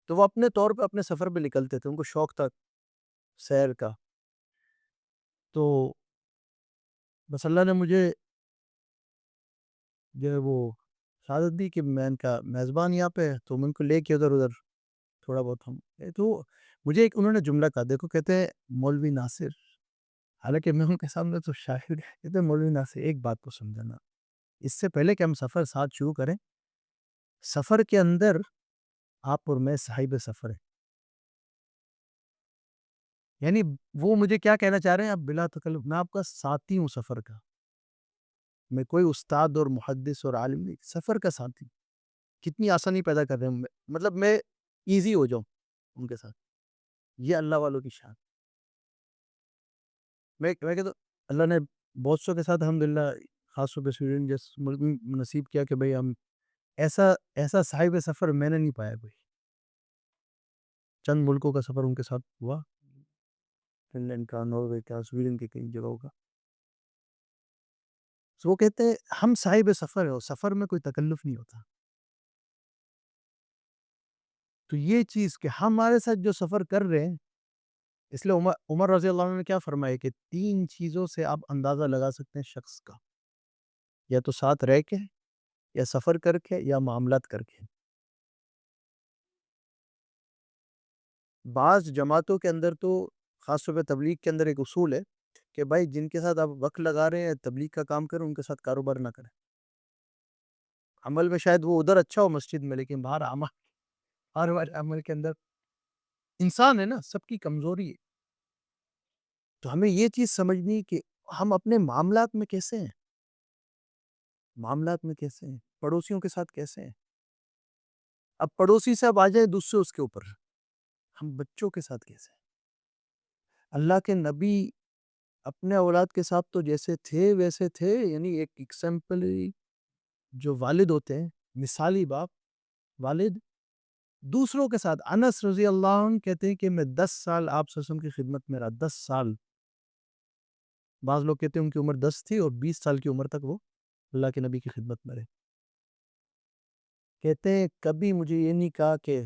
تو وہ اپنے طور پہ اپنے سفر پہ نکلتے تھے، ان کو شوق تھا سیر کا. تو بس اللہ نے مجھے جو ہے وہ سعادت دی کہ میں ان کا میزبان یہاں پہ، تو میں ان کو لے کے ادھر ادھر تھوڑا بہت ہم. تو مجھے ایک انہوں نے جملہ کہا، دیکھو کہتے ہیں مولوی ناصر، حالانکہ میں ان کے سامنے تو شاعر، کہتے ہیں مولوی ناصر ایک بات کو سمجھنا، اس سے پہلے کہ ہم سفر ساتھ شروع کریں، سفر کے اندر آپ اور میں صاحب سفر ہیں. یعنی وہ مجھے کیا کہنا چاہ رہے ہیں، آپ بلا تکلف، میں آپ کا ساتھی ہوں سفر کا، میں کوئی استاد اور محدث اور عالم نہیں، سفر کا ساتھی. کتنی آسانی پیدا کر رہے ہیں، مطلب میں ایزی ہو جاؤں ان کے ساتھ. یہ اللہ والوں کی شان. میں کہتا ہوں اللہ نے بہت سو کے ساتھ الحمدللہ، خاص طور پہ سویڈن جیسے ملک میں نصیب کیا کہ بھئی ہم ایسا ایسا صاحب سفر میں نے نہیں پایا کوئی. چند ملکوں کا سفر ان کے ساتھ ہوا، فن لینڈ کا، ناروے کا، سویڈن کے کئی جگہوں کا. تو وہ کہتے ہیں ہم صاحب سفر ہیں، اور سفر میں کوئی تکلف نہیں ہوتا. تو یہ چیز کہ ہمارے ساتھ جو سفر کر رہے ہیں، اس لیے عمر رضی اللہ عنہ نے کیا فرمایا کہ 3 چیزوں سے آپ اندازہ لگا سکتے ہیں شخص کا، یا تو ساتھ رہ کے، یا سفر کر کے، یا معاملات کر کے. بعض جماعتوں کے اندر تو، خاص طور پہ تبلیغ کے اندر ایک اصول ہے کہ بھائی جن کے ساتھ آپ وقت لگا رہے ہیں تبلیغ کا کام کریں، ان کے ساتھ کاروبار نہ کریں. عمل میں شاید وہ ادھر اچھا ہو مسجد میں، لیکن باہر ہر عمل کے اندر انسان ہے نا، سب کی کمزوری ہے. تو ہمیں یہ چیز سمجھنی کہ ہم اپنے معاملات میں کیسے ہیں، معاملات میں کیسے ہیں، پڑوسیوں کے ساتھ کیسے ہیں. اب پڑوسی سے اب آ جائے دوسرے اس کے اوپر، ہم بچوں کے ساتھ کیسے ہیں. اللہ کے نبی اپنے اولاد کے ساتھ تو جیسے تھے ویسے تھے، یعنی ایک ایگزامپلری جو والد ہوتے ہیں، مثالی باپ والد، دوسروں کے ساتھ. انس رضی اللہ عنہ کہتے ہیں کہ میں 10 سال آپ صلی اللہ علیہ وسلم کی خدمت میں رہا، 10 سال. بعض لوگ کہتے ہیں ان کی عمر 10 تھی اور 20 سال کی عمر تک وہ اللہ کے نبی کی خدمت میں رہے. کہتے ہیں کبھی مجھے یہ نہیں کہا کہ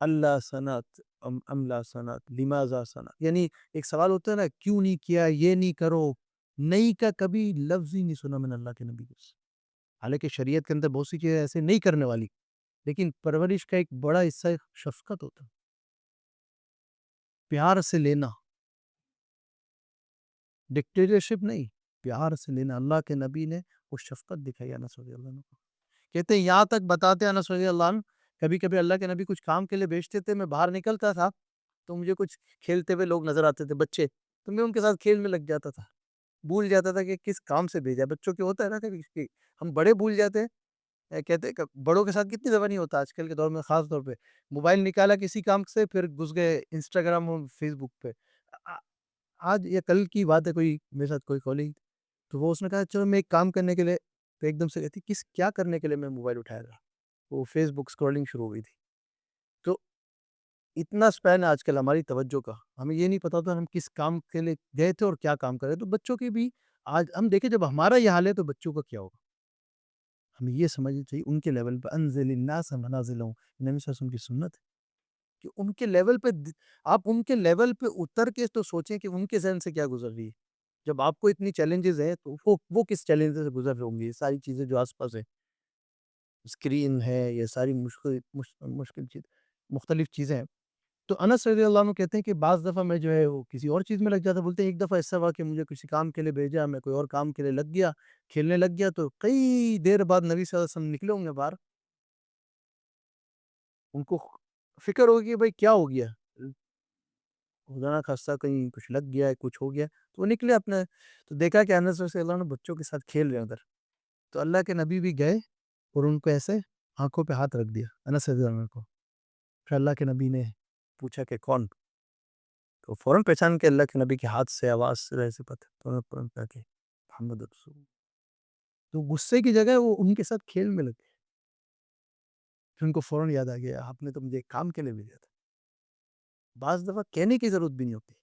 اللہ سنت ام لا سنت لماذا سنت، یعنی ایک سوال ہوتا ہے نا، کیوں نہیں کیا، یہ نہیں کرو، نہیں کا کبھی لفظ ہی نہیں سنا میں نے اللہ کے نبی کو. حالانکہ شریعت کے اندر بہت سی چیزیں ایسے نہیں کرنے والی، لیکن پرورش کا ایک بڑا حصہ شفقت ہوتا ہے، پیار سے لینا، ڈکٹیٹرشپ نہیں، پیار سے لینا. اللہ کے نبی نے وہ شفقت دکھائی انس رضی اللہ عنہ کو. کہتے ہیں یہاں تک بتاتے ہیں انس رضی اللہ عنہ، کبھی کبھی اللہ کے نبی کچھ کام کے لیے بھیجتے تھے، میں باہر نکلتا تھا تو مجھے کچھ کھیلتے ہوئے لوگ نظر آتے تھے، بچے، تو میں ان کے ساتھ کھیل میں لگ جاتا تھا، بھول جاتا تھا کہ کس کام سے بھیجا. بچوں کے ہوتا ہے نا کہ ہم بڑے بھول جاتے ہیں. کہتے ہیں کہ بڑوں کے ساتھ کتنی دفعہ نہیں ہوتا آج کل کے دور میں، خاص طور پہ موبائل نکالا کسی کام سے، پھر گھس گئے انسٹاگرام اور فیس بک پہ. آج یا کل کی بات ہے، کوئی میرے ساتھ کوئی کالنگ، تو وہ اس نے کہا چلو میں ایک کام کرنے کے لیے، تو ایک دم سے کہتی کیا کرنے کے لیے میں موبائل اٹھایا تھا، وہ فیس بک اسکرولنگ شروع ہو گئی تھی. تو اتنا سپین ہے آج کل ہماری توجہ کا، ہمیں یہ نہیں پتا تھا ہم کس کام کے لیے گئے تھے اور کیا کام کر رہے. تو بچوں کی بھی آج ہم دیکھیں، جب ہمارا یہ حال ہے تو بچوں کا کیا ہوگا. ہمیں یہ سمجھنا چاہیے ان کے لیول پہ انزل الناس منازلہم، نبی صلی اللہ علیہ وسلم کی سنت ہے کہ ان کے لیول پہ آپ ان کے لیول پہ اتر کے تو سوچیں کہ ان کے ذہن سے کیا گزر رہی ہے. جب آپ کو اتنی چیلنجز ہیں تو وہ کس چیلنجز سے گزر رہے ہوں گے. یہ ساری چیزیں جو آس پاس ہیں، اسکرین ہے، یہ ساری مشکل چیز، مختلف چیزیں ہیں. تو انس رضی اللہ عنہ کہتے ہیں کہ بعض دفعہ میں جو ہے وہ کسی اور چیز میں لگ جاتا. بولتے ہیں ایک دفعہ ایسا ہوا کہ مجھے کسی کام کے لیے بھیجا, میں کوئی اور کام کے لیے لگ گیا, کھیلنے لگ گیا, تو کئی دیر بعد نبی صلی اللہ علیہ وسلم نکلے ہوں گے باہر. ان کو فکر ہوگی بھائی کیا ہو گیا, خدا نہ خواستہ کہیں کچھ لگ گیا ہے, کچھ ہو گیا. تو وہ نکلے اپنے, تو دیکھا کہ انس رضی اللہ عنہ بچوں کے ساتھ کھیل رہے ہیں ادھر. تو اللہ کے نبی بھی گئے اور ان کو ایسے آنکھوں پہ ہاتھ رکھ دیا انس رضی اللہ عنہ کو. پھر اللہ کے نبی نے پوچھا کہ کون, تو فوراً پہچان کے اللہ کے نبی کے ہاتھ سے آواز سے رہے سے پتہ, تو انہوں نے فوراً کہا کہ محمد رسول اللہ. تو غصے کی جگہ وہ ان کے ساتھ کھیل میں لگے. پھر ان کو فوراً یاد آ گیا آپ نے تو مجھے ایک کام کے لیے بھیجا تھا. بعض دفعہ کہنے کی ضرورت بھی نہیں ہوتی.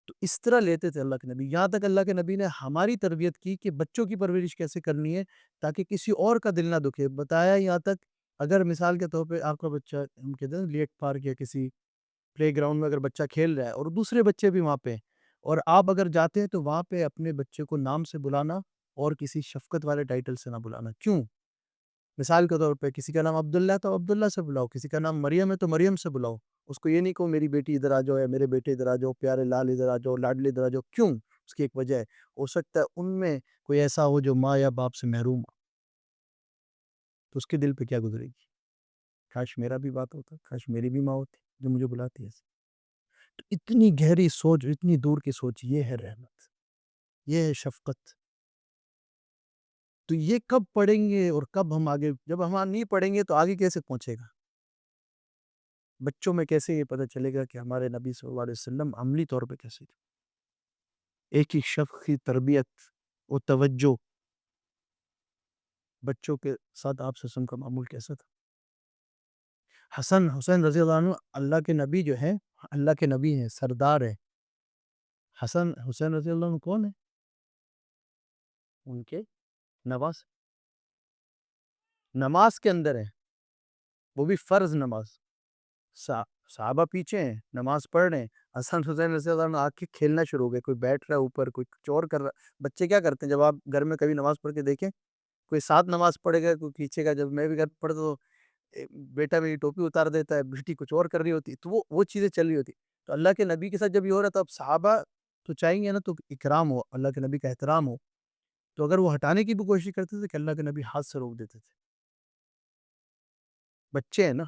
تو اس طرح لیتے تھے اللہ کے نبی, یہاں تک اللہ کے نبی نے ہماری تربیت کی کہ بچوں کی پرورش کیسے کرنی ہے تاکہ کسی اور کا دل نہ دکھے. بتایا یہاں تک اگر مثال کے طور پہ آپ کا بچہ, ہم کہتے ہیں لیک پارک یا کسی پلے گراؤنڈ میں اگر بچہ کھیل رہا ہے اور دوسرے بچے بھی وہاں پہ ہیں, اور آپ اگر جاتے ہیں تو وہاں پہ اپنے بچے کو نام سے بلانا اور کسی شفقت والے ٹائٹل سے نہ بلانا. کیوں؟ مثال کے طور پہ کسی کا نام عبداللہ ہے تو عبداللہ سے بلاؤ, کسی کا نام مریم ہے تو مریم سے بلاؤ. اس کو یہ نہیں کہو میری بیٹی ادھر آ جاؤ یا میرے بیٹے ادھر آ جاؤ, پیارے لال ادھر آ جاؤ, لاڈلی ادھر آ جاؤ. کیوں؟ اس کی ایک وجہ ہے, ہو سکتا ہے ان میں کوئی ایسا ہو جو ماں یا باپ سے محروم ہو, تو اس کے دل پہ کیا گزرے گی, کاش میرا بھی بات ہوتا, کاش میری بھی ماں ہوتی جو مجھے بلاتی ہے. تو اتنی گہری سوچ, اتنی دور کی سوچ, یہ ہے رحمت, یہ ہے شفقت. تو یہ کب پڑھیں گے اور کب ہم آگے, جب ہم نہیں پڑھیں گے تو آگے کیسے پہنچے گا؟ بچوں میں کیسے یہ پتہ چلے گا کہ ہمارے نبی صلی اللہ علیہ وسلم عملی طور پہ کیسے تھے؟ ایک ہی شخص کی تربیت و توجہ, بچوں کے ساتھ آپ وسلم کا معمول کیسا تھا؟ حسن حسین رضی اللہ عنہ اللہ کے نبی جو ہے, اللہ کے نبی ہیں, سردار ہے. حسن حسین رضی اللہ عنہ کون ہے؟ ان کے نواز, نماز کے اندر ہے, وہ بھی فرض نماز. صحابہ پیچھے ہیں, نماز پڑھ رہے ہیں, حسن حسین رضی اللہ عنہ آ کے کھیلنا شروع ہو گئے. کوئی بیٹھ رہا ہے اوپر, کوئی کچھ اور کر رہا. بچے کیا کرتے ہیں جب آپ گھر میں کبھی نماز پڑھ کے دیکھیں, کوئی ساتھ نماز پڑھے گا, کوئی پیچھے کا. جب میں بھی گھر پڑھتا تو بیٹا میری ٹوپی اتار دیتا ہے, بیٹی کچھ اور کر رہی ہوتی, تو وہ چیزیں چل رہی ہوتی. تو اللہ کے نبی کے ساتھ جب یہ ہو رہا تھا, اب صحابہ تو چاہیں گے نا تو اکرام ہو, اللہ کے نبی کا احترام ہو. تو اگر وہ ہٹانے کی بھی کوشش کرتے تھے کہ اللہ کے نبی ہاتھ سے روک دیتے تھے. بچے ہیں نا,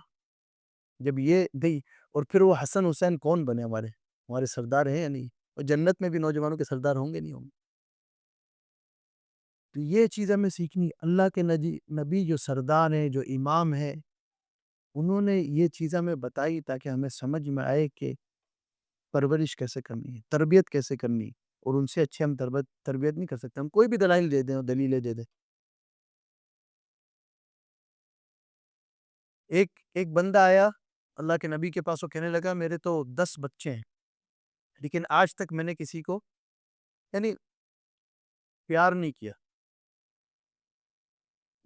جب یہ دی, اور پھر وہ حسن حسین کون بنے ہمارے, ہمارے سردار ہیں یا نہیں؟ اور جنت میں بھی نوجوانوں کے سردار ہوں گے نہیں ہوں گے؟ تو یہ چیز ہمیں سیکھنی. اللہ کے نبی جو سردار ہیں, جو امام ہیں, انہوں نے یہ چیز ہمیں بتائی تاکہ ہمیں سمجھ میں آئے کہ پرورش کیسے کرنی ہے, تربیت کیسے کرنی ہے. اور ان سے اچھے ہم تربیت نہیں کر سکتے. ہم کوئی بھی دلائل دے دیں اور دلیلیں دے دیں. ایک بندہ آیا اللہ کے نبی کے پاس, وہ کہنے لگا میرے تو 10 بچے ہیں, لیکن آج تک میں نے کسی کو یعنی پیار نہیں کیا.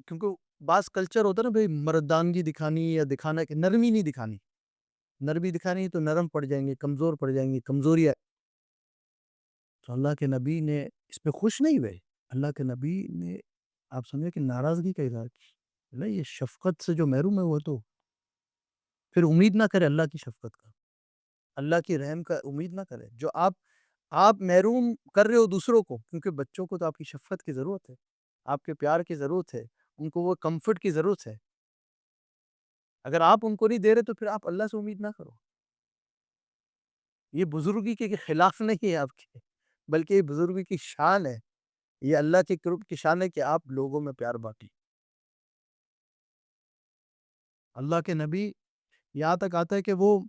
کیونکہ بعض کلچر ہوتا ہے نا بھئی, مردانگی دکھانی یا دکھانا, کہ نرمی نہیں دکھانی. نرمی دکھانی تو نرم پڑ جائیں گے, کمزور پڑ جائیں گے, کمزوری ہے. تو اللہ کے نبی نے اس پہ خوش نہیں ہوئے. اللہ کے نبی نے, آپ سمجھے کہ ناراضگی کا اظہار کی, نہیں یہ شفقت سے جو محروم ہے وہ تو پھر امید نہ کرے اللہ کی شفقت کا, اللہ کی رحم کا امید نہ کرے. جو آپ محروم کر رہے ہو دوسروں کو, کیونکہ بچوں کو تو آپ کی شفقت کی ضرورت ہے, آپ کے پیار کی ضرورت ہے, ان کو وہ کمفرٹ کی ضرورت ہے. اگر آپ ان کو نہیں دے رہے تو پھر آپ اللہ سے امید نہ کرو. یہ بزرگی کے خلاف نہیں ہے آپ کے, بلکہ یہ بزرگی کی شان ہے. یہ اللہ کے قرب کی شان ہے کہ آپ لوگوں میں پیار بانٹیں. اللہ کے نبی یہاں تک آتا ہے کہ وہ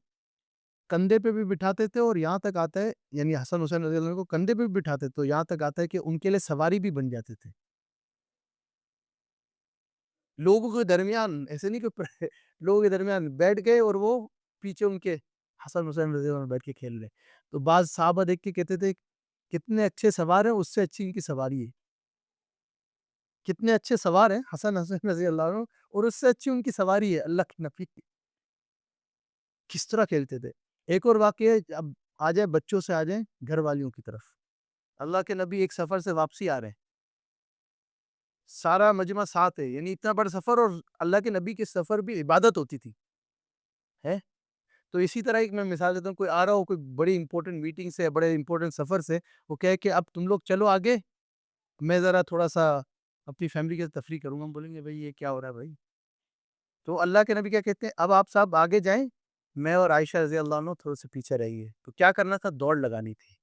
کندھے پہ بھی بٹھاتے تھے, اور یہاں تک آتا ہے, یعنی حسن حسین رضی اللہ عنہ کو کندھے پہ بھی بٹھاتے تھے, تو یہاں تک آتا ہے کہ ان کے لیے سواری بھی بن جاتے تھے. لوگوں کے درمیان, ایسے نہیں کہ لوگوں کے درمیان بیٹھ گئے اور وہ پیچھے ان کے حسن حسین رضی اللہ عنہ بیٹھ کے کھیل رہے. تو بعض صحابہ دیکھ کے کہتے تھے کتنے اچھے سوار ہیں, اس سے اچھی ان کی سواری ہے. کتنے اچھے سوار ہیں حسن حسین رضی اللہ عنہ, اور اس سے اچھی ان کی سواری ہے. اللہ کے نبی کس طرح کھیلتے تھے. ایک اور واقعہ, اب آ جائے بچوں سے آ جائیں گھر والیوں کی طرف. اللہ کے نبی ایک سفر سے واپسی آ رہے ہیں, سارا مجمع ساتھ ہے, یعنی اتنا بڑا سفر, اور اللہ کے نبی کے سفر بھی عبادت ہوتی تھی ہے. تو اسی طرح ایک میں مثال دیتا ہوں، کوئی آ رہا ہو کوئی بڑی امپورٹنٹ میٹنگ سے، بڑے امپورٹنٹ سفر سے، وہ کہے کہ اب تم لوگ چلو آگے، میں ذرا تھوڑا سا اپنی فیملی کے ساتھ تفریح کروں گا. ہم بولیں گے بھائی یہ کیا ہو رہا ہے بھائی؟ تو اللہ کے نبی کیا کہتے ہیں، اب آپ صاحب آگے جائیں، میں اور عائشہ رضی اللہ عنہ تھوڑے سے پیچھے رہیے. تو کیا کرنا تھا؟ دوڑ لگانی تھی.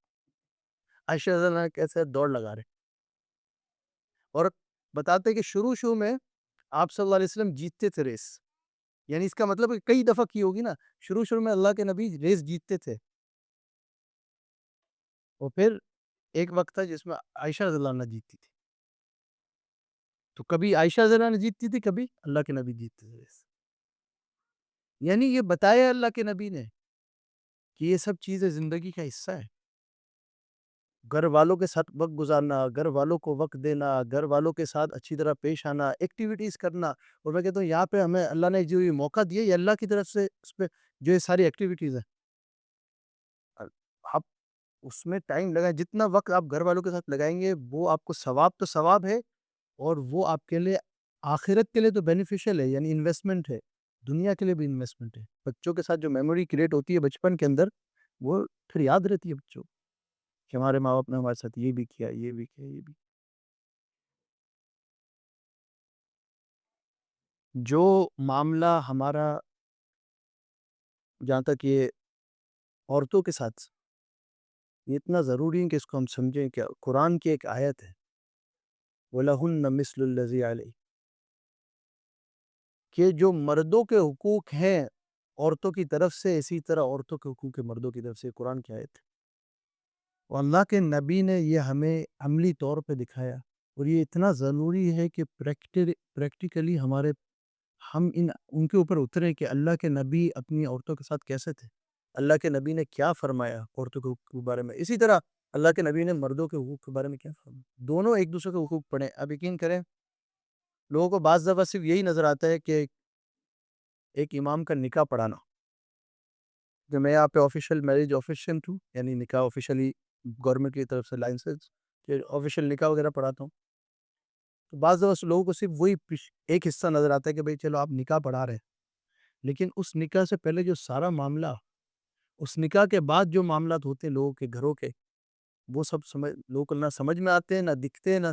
عائشہ رضی اللہ عنہ کیسے دوڑ لگا رہے، اور بتاتے کہ شروع میں آپ صلی اللہ علیہ وسلم جیتتے تھے ریس. یعنی اس کا مطلب ہے کہ کئی دفعہ کی ہوگی نا، شروع میں اللہ کے نبی ریس جیتتے تھے. اور پھر ایک وقت تھا جس میں عائشہ رضی اللہ عنہ جیتتی تھی. تو کبھی عائشہ رضی اللہ عنہ جیتتی تھی، کبھی اللہ کے نبی جیتتے تھے ریس. یعنی یہ بتایا اللہ کے نبی نے کہ یہ سب چیزیں زندگی کا حصہ ہے. گھر والوں کے ساتھ وقت گزارنا، گھر والوں کو وقت دینا، گھر والوں کے ساتھ اچھی طرح پیش آنا، ایکٹیویٹیز کرنا. اور میں کہتا ہوں یہاں پہ ہمیں اللہ نے جو یہ موقع دیا، یہ اللہ کی طرف سے، اس پہ جو یہ ساری ایکٹیویٹیز ہیں، آپ اس میں ٹائم لگائیں. جتنا وقت آپ گھر والوں کے ساتھ لگائیں گے، وہ آپ کو ثواب تو ثواب ہے، اور وہ آپ کے لیے آخرت کے لیے تو بینیفیشل ہے، یعنی انویسٹمنٹ ہے. دنیا کے لیے بھی انویسٹمنٹ ہے. بچوں کے ساتھ جو میموری کریٹ ہوتی ہے بچپن کے اندر، وہ پھر یاد رہتی ہے بچوں کو کہ ہمارے ماں باپ نے ہمارے ساتھ یہ بھی کیا، یہ بھی کیا، یہ بھی. جو معاملہ ہمارا، جہاں تک یہ عورتوں کے ساتھ، یہ اتنا ضروری ہے کہ اس کو ہم سمجھیں کہ قرآن کی ایک آیت ہے، وَلَهُنَّ مِثْلُ الَّذِي عَلَيْهِ، کہ جو مردوں کے حقوق ہیں عورتوں کی طرف سے، اسی طرح عورتوں کے حقوق کے مردوں کی طرف سے. قرآن کی آیت ہے، اور اللہ کے نبی نے یہ ہمیں عملی طور پہ دکھایا. اور یہ اتنا ضروری ہے کہ پریکٹیکلی ہم ان کے اوپر اترے کہ اللہ کے نبی اپنی عورتوں کے ساتھ کیسے تھے، اللہ کے نبی نے کیا فرمایا عورتوں کے حقوق کے بارے میں. اسی طرح اللہ کے نبی نے مردوں کے حقوق کے بارے میں کیا فرمایا. دونوں ایک دوسرے کے حقوق پڑھیں. اب یقین کریں، لوگوں کو بعض دفعہ صرف یہی نظر آتا ہے کہ ایک امام کا نکاح پڑھانا. کہ میں یہاں پہ آفیشیل میرج آفیشینٹ ہوں، یعنی نکاح آفیشلی گورنمنٹ کی طرف سے لائسنس، آفیشیل نکاح وغیرہ پڑھاتا ہوں. تو بعض دفعہ لوگوں کو صرف وہی ایک حصہ نظر آتا ہے کہ بھئی چلو آپ نکاح پڑھا رہے ہیں، لیکن اس نکاح سے پہلے جو سارا معاملہ، اس نکاح کے بعد جو معاملات ہوتے ہیں لوگوں کے گھروں کے، وہ سب لوگوں کو نہ سمجھ میں آتے ہیں، نہ دکھتے ہیں، نہ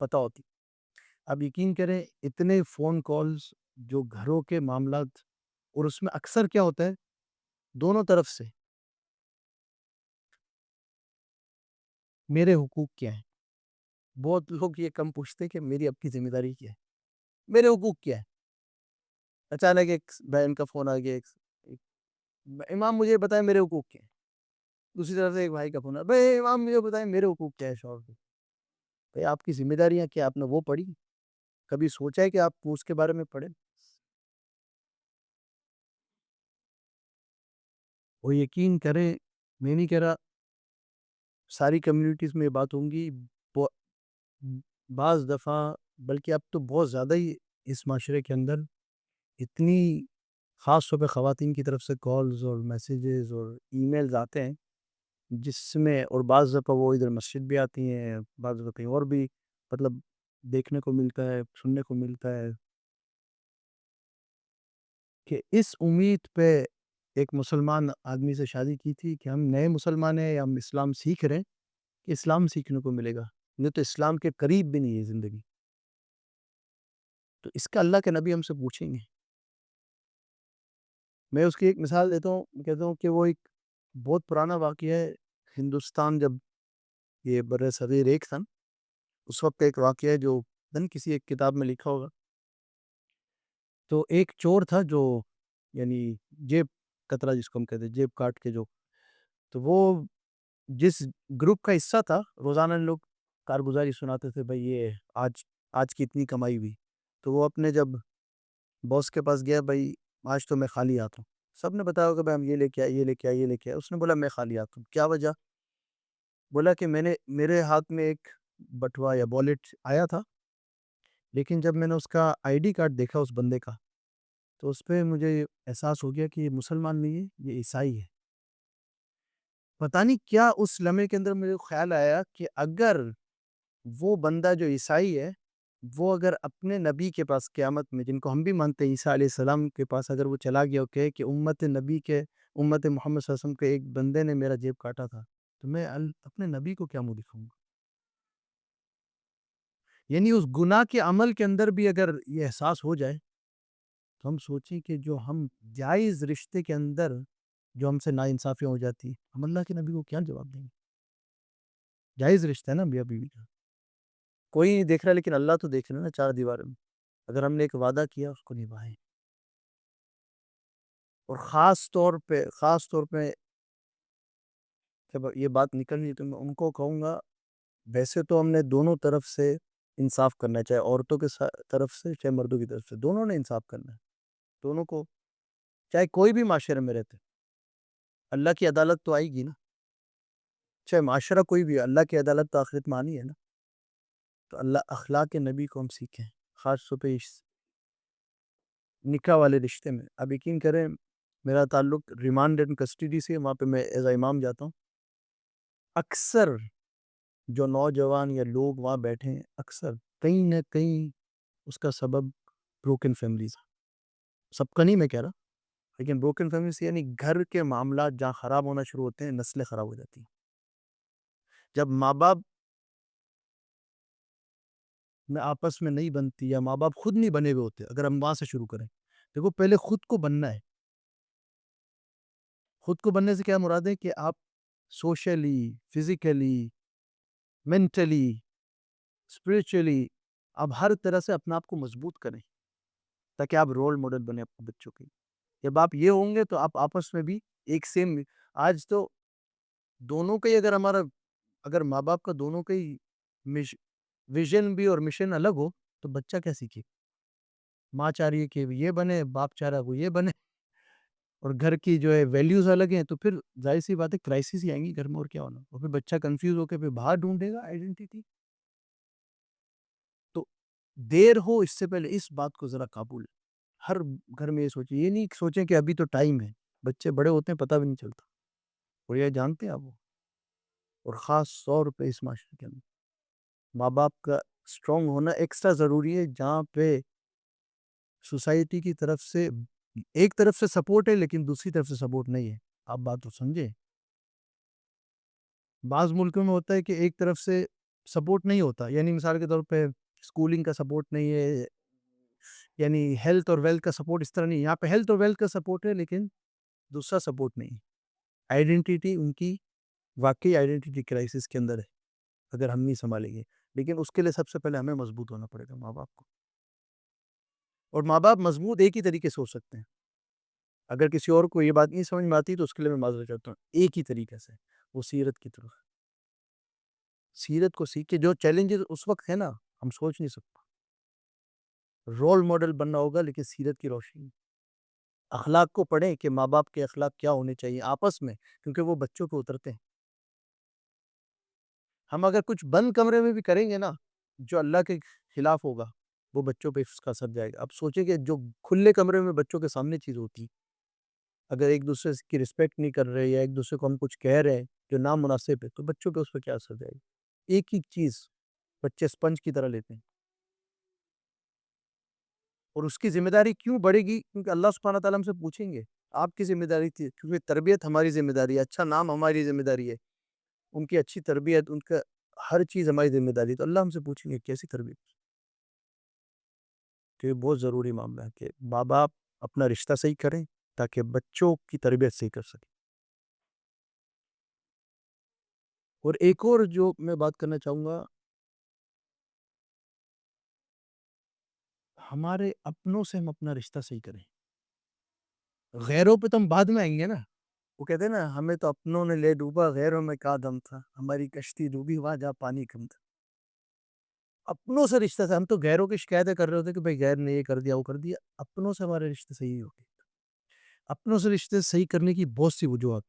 پتہ ہوتی. اب یقین کریں اتنے فون کالز جو گھروں کے معاملات، اور اس میں اکثر کیا ہوتا ہے دونوں طرف سے، میرے حقوق کیا ہیں. بہت لوگ یہ کم پوچھتے ہیں کہ میری اب کی ذمہ داری کیا ہے، میرے حقوق کیا ہے. اچانک ایک بہن کا فون آ گیا، امام مجھے بتائیں میرے حقوق کیا ہے. دوسری طرف سے ایک بھائی کا فون آ، بھائی امام مجھے بتائیں میرے حقوق کیا ہے شوہر کے. بھائی آپ کی ذمہ داریاں کیا، آپ نے وہ پڑھی؟ کبھی سوچا ہے کہ آپ اس کے بارے میں پڑھیں؟ وہ یقین کریں، میں نہیں کہہ رہا ساری کمیونٹیز میں یہ بات ہوں گی، بعض دفعہ، بلکہ اب تو بہت زیادہ ہی اس معاشرے کے اندر اتنی خاص طور پہ خواتین کی طرف سے کالز اور میسیجز اور ای میلز آتے ہیں، جس میں، اور بعض دفعہ وہ ادھر مسجد بھی آتی ہیں، بعض دفعہ کہیں اور بھی، مطلب دیکھنے کو ملتا ہے، سننے کو ملتا ہے کہ اس امید پہ ایک مسلمان آدمی سے شادی کی تھی کہ ہم نئے مسلمان ہیں یا ہم اسلام سیکھ رہے ہیں، کہ اسلام سیکھنے کو ملے گا، نہیں تو اسلام کے قریب بھی نہیں ہے زندگی. تو اس کا اللہ کے نبی ہم سے پوچھیں گے. میں اس کی ایک مثال دیتا ہوں، کہتا ہوں کہ وہ ایک بہت پرانا واقعہ ہے. ہندوستان جب یہ بر صغیر ایک تھا، اس وقت ایک واقعہ ہے جو کسی ایک کتاب میں لکھا ہوگا. تو ایک چور تھا جو، یعنی جیب کترا جس کو ہم کہتے ہیں، جیب کاٹ کے جو، تو وہ جس گروپ کا حصہ تھا، روزانہ لوگ کارگزاری سناتے تھے، بھائی یہ آج کی اتنی کمائی ہوئی. تو وہ اپنے جب باس کے پاس گیا، بھائی آج تو میں خالی آتا ہوں. سب نے بتایا کہ بھائی ہم یہ لے کے آئے، یہ لے کے آئے، یہ لے کے آئے. اس نے بولا میں خالی آتا ہوں. کیا وجہ؟ بولا کہ میرے ہاتھ میں ایک بٹوا یا والیٹ آیا تھا، لیکن جب میں نے اس کا آئی ڈی کارڈ دیکھا اس بندے کا، تو اس پہ مجھے احساس ہو گیا کہ یہ مسلمان نہیں ہے، یہ عیسائی ہے. پتہ نہیں کیا اس لمحے کے اندر مجھے خیال آیا کہ اگر وہ بندہ جو عیسائی ہے وہ اگر اپنے نبی کے پاس قیامت میں، جن کو ہم بھی مانتے ہیں عیسیٰ علیہ السلام کے پاس، اگر وہ چلا گیا اور کہے کہ امت نبی کے، امت محمد صلی اللہ علیہ وسلم کے ایک بندے نے میرا جیب کاٹا تھا، تو میں اپنے نبی کو کیا منہ دکھاؤں گا؟ یعنی اس گناہ کے عمل کے اندر بھی اگر یہ احساس ہو جائے تو ہم سوچیں کہ جو ہم جائز رشتے کے اندر جو ہم سے ناانصافیاں ہو جاتی، ہم اللہ کے نبی کو کیا جواب دیں گے؟ جائز رشتہ ہے نا میاں بیوی کا، کوئی نہیں دیکھ رہا لیکن اللہ تو دیکھ رہا ہے نا چار دیوار میں. اگر ہم نے ایک وعدہ کیا اس کو نبھائیں. اور خاص طور پہ جب یہ بات نکلنی تو میں ان کو کہوں گا، ویسے تو ہم نے دونوں طرف سے انصاف کرنا ہے، چاہے عورتوں کے طرف سے چاہے مردوں کی طرف سے، دونوں نے انصاف کرنا ہے. دونوں کو، چاہے کوئی بھی معاشرے میں رہتے، اللہ کی عدالت تو آئے گی نا. چاہے معاشرہ کوئی بھی، اللہ کی عدالت تو آخرت میں آنی ہے نا. تو اللہ اخلاق نبی کو ہم سیکھیں، خاص طور پہ اس نکاح والے رشتے میں. اب یقین کریں میرا تعلق ریمانڈ اینڈ کسٹڈی سے، وہاں پہ میں ایز اے امام جاتا ہوں. اکثر جو نوجوان یا لوگ وہاں بیٹھے ہیں، اکثر کہیں نہ کہیں اس کا سبب بروکن فیملیز. سب کا نہیں میں کہہ رہا، لیکن بروکن فیملیز یعنی گھر کے معاملات جہاں خراب ہونا شروع ہوتے ہیں، نسلیں خراب ہو جاتی ہیں. جب ماں باپ میں آپس میں نہیں بنتی، یا ماں باپ خود نہیں بنے ہوئے ہوتے، اگر ہم وہاں سے شروع کریں، دیکھو پہلے خود کو بننا ہے. خود کو بننے سے کیا مراد ہے کہ آپ سوشلی، فزیکلی، مینٹلی، اسپریچولی، آپ ہر طرح سے اپنا آپ کو مضبوط کریں تاکہ آپ رول ماڈل بنے اپنے بچوں کے. جب آپ یہ ہوں گے تو آپ آپس میں بھی ایک سیم. آج تو دونوں کا ہی اگر ماں باپ کا دونوں کا ہی ویژن بھی اور مشن الگ ہو تو بچہ کیا سیکھے؟ ماں چاہ رہی ہے کہ یہ بنے، باپ چاہ رہا ہے وہ یہ بنے، اور گھر کی جو ہے ویلیوز الگ ہیں، تو پھر ظاہر سی بات ہے کرائسس ہی آئیں گی گھر میں، اور کیا ہونا. اور پھر بچہ کنفیوز ہو کے پھر باہر ڈھونڈے گا آئیڈینٹی. تو دیر ہو اس سے پہلے اس بات کو ذرا قابل ہر گھر میں یہ سوچیں. یہ نہیں سوچیں کہ ابھی تو ٹائم ہے، بچے بڑے ہوتے ہیں پتہ بھی نہیں چلتا، اور یہ جانتے ہیں آپ وہ. اور خاص طور پہ اس معاشرے کے اندر ماں باپ کا اسٹرانگ ہونا ایکسٹرا ضروری ہے، جہاں پہ سوسائٹی کی طرف سے ایک طرف سے سپورٹ ہے لیکن دوسری طرف سے سپورٹ نہیں ہے. آپ بات تو سمجھیں. بعض ملکوں میں ہوتا ہے کہ ایک طرف سے سپورٹ نہیں ہوتا، یعنی مثال کے طور پہ اسکولنگ کا سپورٹ نہیں ہے، یعنی ہیلتھ اور ویلتھ کا سپورٹ اس طرح نہیں ہے. یہاں پہ ہیلتھ اور ویلتھ کا سپورٹ ہے لیکن دوسرا سپورٹ نہیں. آئیڈینٹی ان کی واقعی آئیڈینٹی کرائسس کے اندر ہے اگر ہم نہیں سنبھالیں گے. لیکن اس کے لیے سب سے پہلے ہمیں مضبوط ہونا پڑے گا ماں باپ کو. اور ماں باپ مضبوط ایک ہی طریقے سے ہو سکتے ہیں. اگر کسی اور کو یہ بات نہیں سمجھ میں آتی تو اس کے لیے میں معذرت چاہتا ہوں. ایک ہی طریقے سے وہ سیرت کی طرف، سیرت کو سیکھ کے جو چیلنجز اس وقت ہے نا ہم سوچ نہیں سکتے. رول ماڈل بننا ہوگا لیکن سیرت کی روشنی. اخلاق کو پڑھیں کہ ماں باپ کے اخلاق کیا ہونے چاہیے آپس میں، کیونکہ وہ بچوں پہ اترتے ہیں. ہم اگر کچھ بند کمرے میں بھی کریں گے نا جو اللہ کے خلاف ہوگا، وہ بچوں پہ اس کا اثر جائے گا. اب سوچیں کہ جو کھلے کمرے میں بچوں کے سامنے چیز ہوتی، اگر ایک دوسرے کی رسپیکٹ نہیں کر رہے یا ایک دوسرے کو ہم کچھ کہہ رہے ہیں جو نامناسب ہے، تو بچوں پہ اس پہ کیا اثر جائے گا. ایک ہی چیز بچے سپنج کی طرح لیتے ہیں. اور اس کی ذمہ داری کیوں بڑھے گی؟ کیونکہ اللہ سبحانہ تعالیٰ ہم سے پوچھیں گے. آپ کی ذمہ داری تھی، کیونکہ تربیت ہماری ذمہ داری ہے، اچھا نام ہماری ذمہ داری ہے، ان کی اچھی تربیت، ان کا ہر چیز ہماری ذمہ داری. تو اللہ ہم سے پوچھیں گے کیسی تربیت. تو یہ بہت ضروری معاملہ ہے کہ ماں باپ اپنا رشتہ صحیح کریں تاکہ بچوں کی تربیت صحیح کر سکیں. اور ایک اور جو میں بات کرنا چاہوں گا، ہمارے اپنوں سے ہم اپنا رشتہ صحیح کریں. غیروں پہ تو ہم بعد میں آئیں گے نا. وہ کہتے ہیں نا ہمیں تو اپنوں نے لے ڈوبا، غیروں میں کیا دم تھا، ہماری کشتی ڈوبی وہاں جہاں پانی کم تھا. اپنوں سے رشتہ سے، ہم تو غیروں کی شکایتیں کر رہے ہوتے کہ بھائی غیر نے یہ کر دیا وہ کر دیا. اپنوں سے ہمارے رشتے صحیح ہو گئے. اپنوں سے رشتے صحیح کرنے کی بہت سی وجوہات.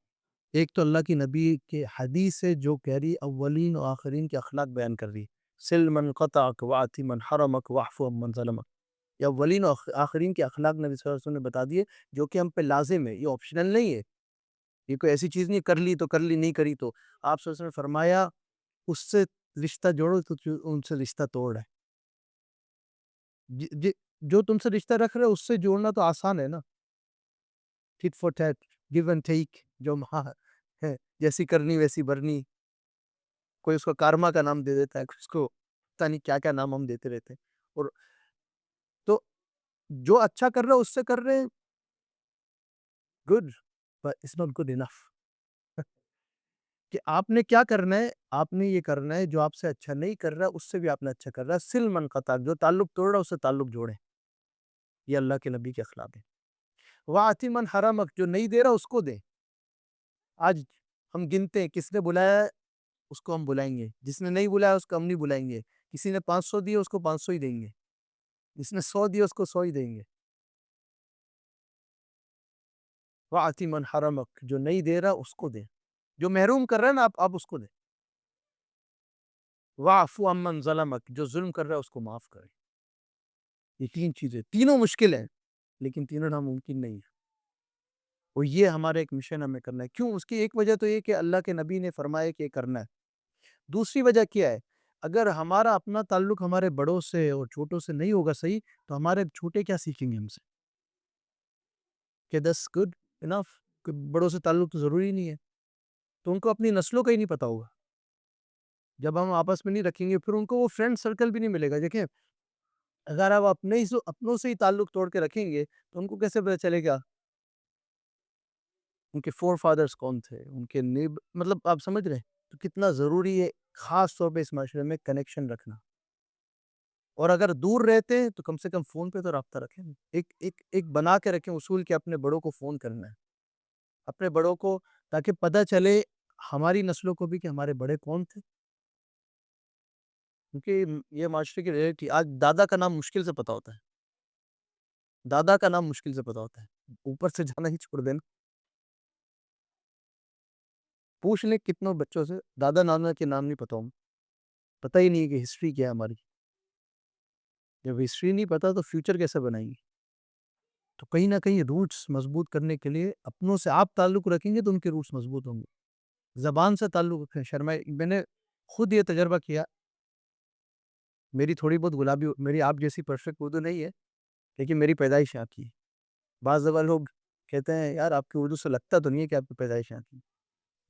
ایک تو اللہ کی نبی کے حدیث سے جو کہہ رہی اولین و آخرین کے اخلاق بیان کر رہی، سل من قطعک واعطی من حرمک واعف عمن ظلمک. یا اولین و آخرین کے اخلاق نبی صلی اللہ علیہ وسلم نے بتا دیے جو کہ ہم پہ لازم ہے، یہ آپشنل نہیں ہے. یہ کوئی ایسی چیز نہیں کر لی تو کر لی، نہیں کری تو. آپ صلی اللہ علیہ وسلم نے فرمایا اس سے رشتہ جوڑو تو ان سے رشتہ توڑ ہے. جو تم سے رشتہ رکھ رہے ہیں اس سے جوڑنا تو آسان ہے نا، tit for tat, give and take, جو ہے جیسی کرنی ویسی برنی. کوئی اس کو کارما کا نام دے دیتا ہے، اس کو پتہ نہیں کیا کیا نام ہم دیتے رہتے ہیں. اور تو جو اچھا کر رہے ہیں اس سے کر رہے ہیں good, but it's not good enough. کہ آپ نے کیا کرنا ہے، آپ نے یہ کرنا ہے جو آپ سے اچھا نہیں کر رہا اس سے بھی آپ نے اچھا کر رہا ہے. سل من قطع، جو تعلق توڑ رہا ہے اس سے تعلق جوڑے. یہ اللہ کے نبی کے اخلاق ہے. وَآتِ مَنْ حَرَمَكْ، جو نہیں دے رہا اس کو دے. آج ہم گنتے ہیں کس نے بلایا ہے اس کو ہم بلائیں گے، جس نے نہیں بلایا اس کو ہم نہیں بلائیں گے. کسی نے 500 دیے اس کو 500 ہی دیں گے، جس نے 100 دیے اس کو 100 ہی دیں گے. وَآتِ مَنْ حَرَمَكْ، جو نہیں دے رہا اس کو دے. جو محروم کر رہا ہے نا آپ اس کو دیں. وَاعْفُ عَمَّنْ ظَلَمَكْ، جو ظلم کر رہا ہے اس کو معاف کرے. یہ تین چیزیں، تینوں مشکل ہیں لیکن تینوں ناممکن نہیں ہے. وہ یہ ہمارا ایک مشن ہمیں کرنا ہے. کیوں؟ اس کی ایک وجہ تو یہ کہ اللہ کے نبی نے فرمایا کہ یہ کرنا ہے. دوسری وجہ کیا ہے؟ اگر ہمارا اپنا تعلق ہمارے بڑوں سے اور چھوٹوں سے نہیں ہوگا صحیح تو ہمارے چھوٹے کیا سیکھیں گے ہم سے؟ کہ دس گڈ انف، بڑوں سے تعلق تو ضروری نہیں ہے. تو ان کو اپنی نسلوں کا ہی نہیں پتا ہوگا. جب ہم آپس میں نہیں رکھیں گے پھر ان کو وہ فرینڈ سرکل بھی نہیں ملے گا. دیکھیں اگر آپ اپنوں سے ہی تعلق توڑ کے رکھیں گے تو ان کو کیسے پتا چلے گا ان کے فور فادرز کون تھے، ان کے مطلب آپ سمجھ رہے ہیں. تو کتنا ضروری ہے خاص طور پہ اس معاشرے میں کنیکشن رکھنا. اور اگر دور رہتے ہیں تو کم سے کم فون پہ تو رابطہ رکھیں. ایک بنا کے رکھیں اصول کہ اپنے بڑوں کو فون کرنا ہے، اپنے بڑوں کو، تاکہ پتہ چلے ہماری نسلوں کو بھی کہ ہمارے بڑے کون تھے. کیونکہ یہ معاشرے کی ریئلٹی. آج دادا کا نام مشکل سے پتا ہوتا ہے، دادا کا نام مشکل سے پتا ہوتا ہے، اوپر سے جانا ہی چھوڑ دینا. پوچھ لیں کتنوں بچوں سے دادا نانا کے نام نہیں پتا ہوں، پتہ ہی نہیں ہے کہ ہسٹری کیا ہے ہماری. جب ہسٹری نہیں پتا تو فیوچر کیسے بنائیں گے؟ تو کہیں نہ کہیں روٹس مضبوط کرنے کے لیے اپنوں سے آپ تعلق رکھیں گے تو ان کے روٹس مضبوط ہوں گے. زبان سے تعلق رکھیں. شرمائے، میں نے خود یہ تجربہ کیا. میری تھوڑی بہت گلابی، میری آپ جیسی پرفیکٹ اردو نہیں ہے لیکن میری پیدائش یہاں کی. بعض دفعہ لوگ کہتے ہیں یار آپ کی اردو سے لگتا تو نہیں ہے کہ آپ کی پیدائش یہاں کی.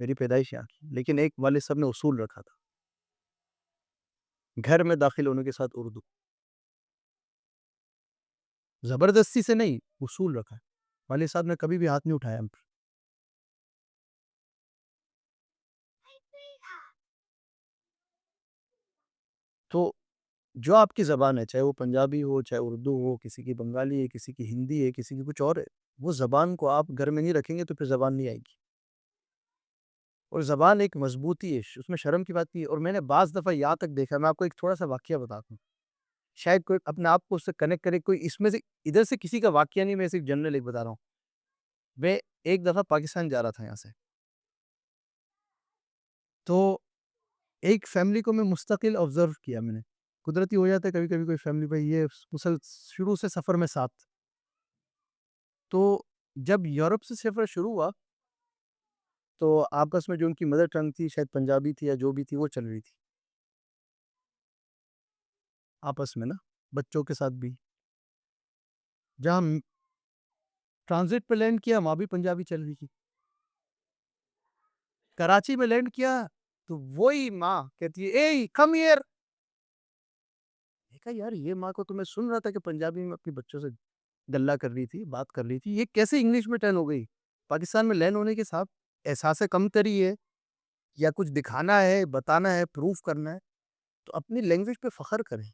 میری پیدائش یہاں کی، لیکن ایک والد صاحب نے اصول رکھا تھا گھر میں داخل ہونے کے ساتھ اردو. زبردستی سے نہیں، اصول رکھا ہے. والد صاحب نے کبھی بھی ہاتھ نہیں اٹھایا ہم پر. تو جو آپ کی زبان ہے، چاہے وہ پنجابی ہو، چاہے اردو ہو، کسی کی بنگالی ہے، کسی کی ہندی ہے، کسی کی کچھ اور ہے، وہ زبان کو آپ گھر میں نہیں رکھیں گے تو پھر زبان نہیں آئے گی. اور زبان ایک مضبوطی ہے، اس میں شرم کی بات نہیں ہے. اور میں نے بعض دفعہ یہاں تک دیکھا، میں آپ کو ایک تھوڑا سا واقعہ بتاتا ہوں، شاید کوئی اپنے آپ کو اس سے کنیکٹ کرے. کوئی اس میں سے ادھر سے کسی کا واقعہ نہیں، میں صرف جنرل ایک بتا رہا ہوں. میں ایک دفعہ پاکستان جا رہا تھا یہاں سے، تو ایک فیملی کو میں مستقل آبزرو کیا. میں نے قدرتی ہو جاتا ہے کبھی کبھی کوئی فیملی بھائی یہ شروع سے سفر میں ساتھ. تو جب یورپ سے سفر شروع ہوا تو آپس میں جو ان کی مدر ٹنگ تھی، شاید پنجابی تھی یا جو بھی تھی، وہ چل رہی تھی آپس میں نا، بچوں کے ساتھ بھی. جہاں ٹرانزٹ پہ لینڈ کیا وہاں بھی پنجابی چل رہی تھی. کراچی میں لینڈ کیا تو وہی ماں کہتی ہے اے کم ہیئر. دیکھا یار یہ ماں کو تو میں سن رہا تھا کہ پنجابی میں اپنے بچوں سے گلا کر رہی تھی، بات کر رہی تھی، یہ کیسے انگلش میں ٹرن ہو گئی؟ پاکستان میں لینڈ ہونے کے ساتھ احساس کم تری ہے یا کچھ دکھانا ہے، بتانا ہے، پروف کرنا ہے تو اپنی لینگویج پہ فخر کریں.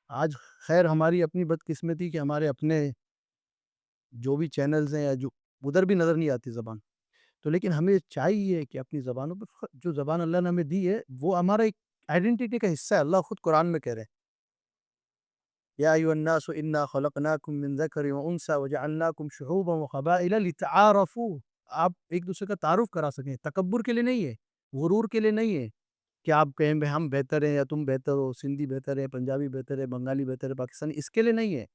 آج خیر ہماری اپنی بدقسمتی کہ ہمارے اپنے جو بھی چینلز ہیں یا جو ادھر بھی نظر نہیں آتی زبان. تو لیکن ہمیں چاہیے کہ اپنی زبانوں پہ جو زبان اللہ نے ہمیں دی ہے وہ ہمارا ایک آئیڈینٹی کا حصہ ہے. اللہ خود قرآن میں کہہ رہے ہیں یا ایھا الناس انا خلقناکم من ذکر و انثی وجعلناکم شعوبا وقبائل لتعارفوا. آپ ایک دوسرے کا تعارف کرا سکیں. تکبر کے لیے نہیں ہے، غرور کے لیے نہیں ہے کہ آپ کہیں بھائی ہم بہتر ہیں یا تم بہتر ہو، سندھی بہتر ہے، پنجابی بہتر ہے، بنگالی بہتر ہے، پاکستانی. اس کے لیے نہیں ہے،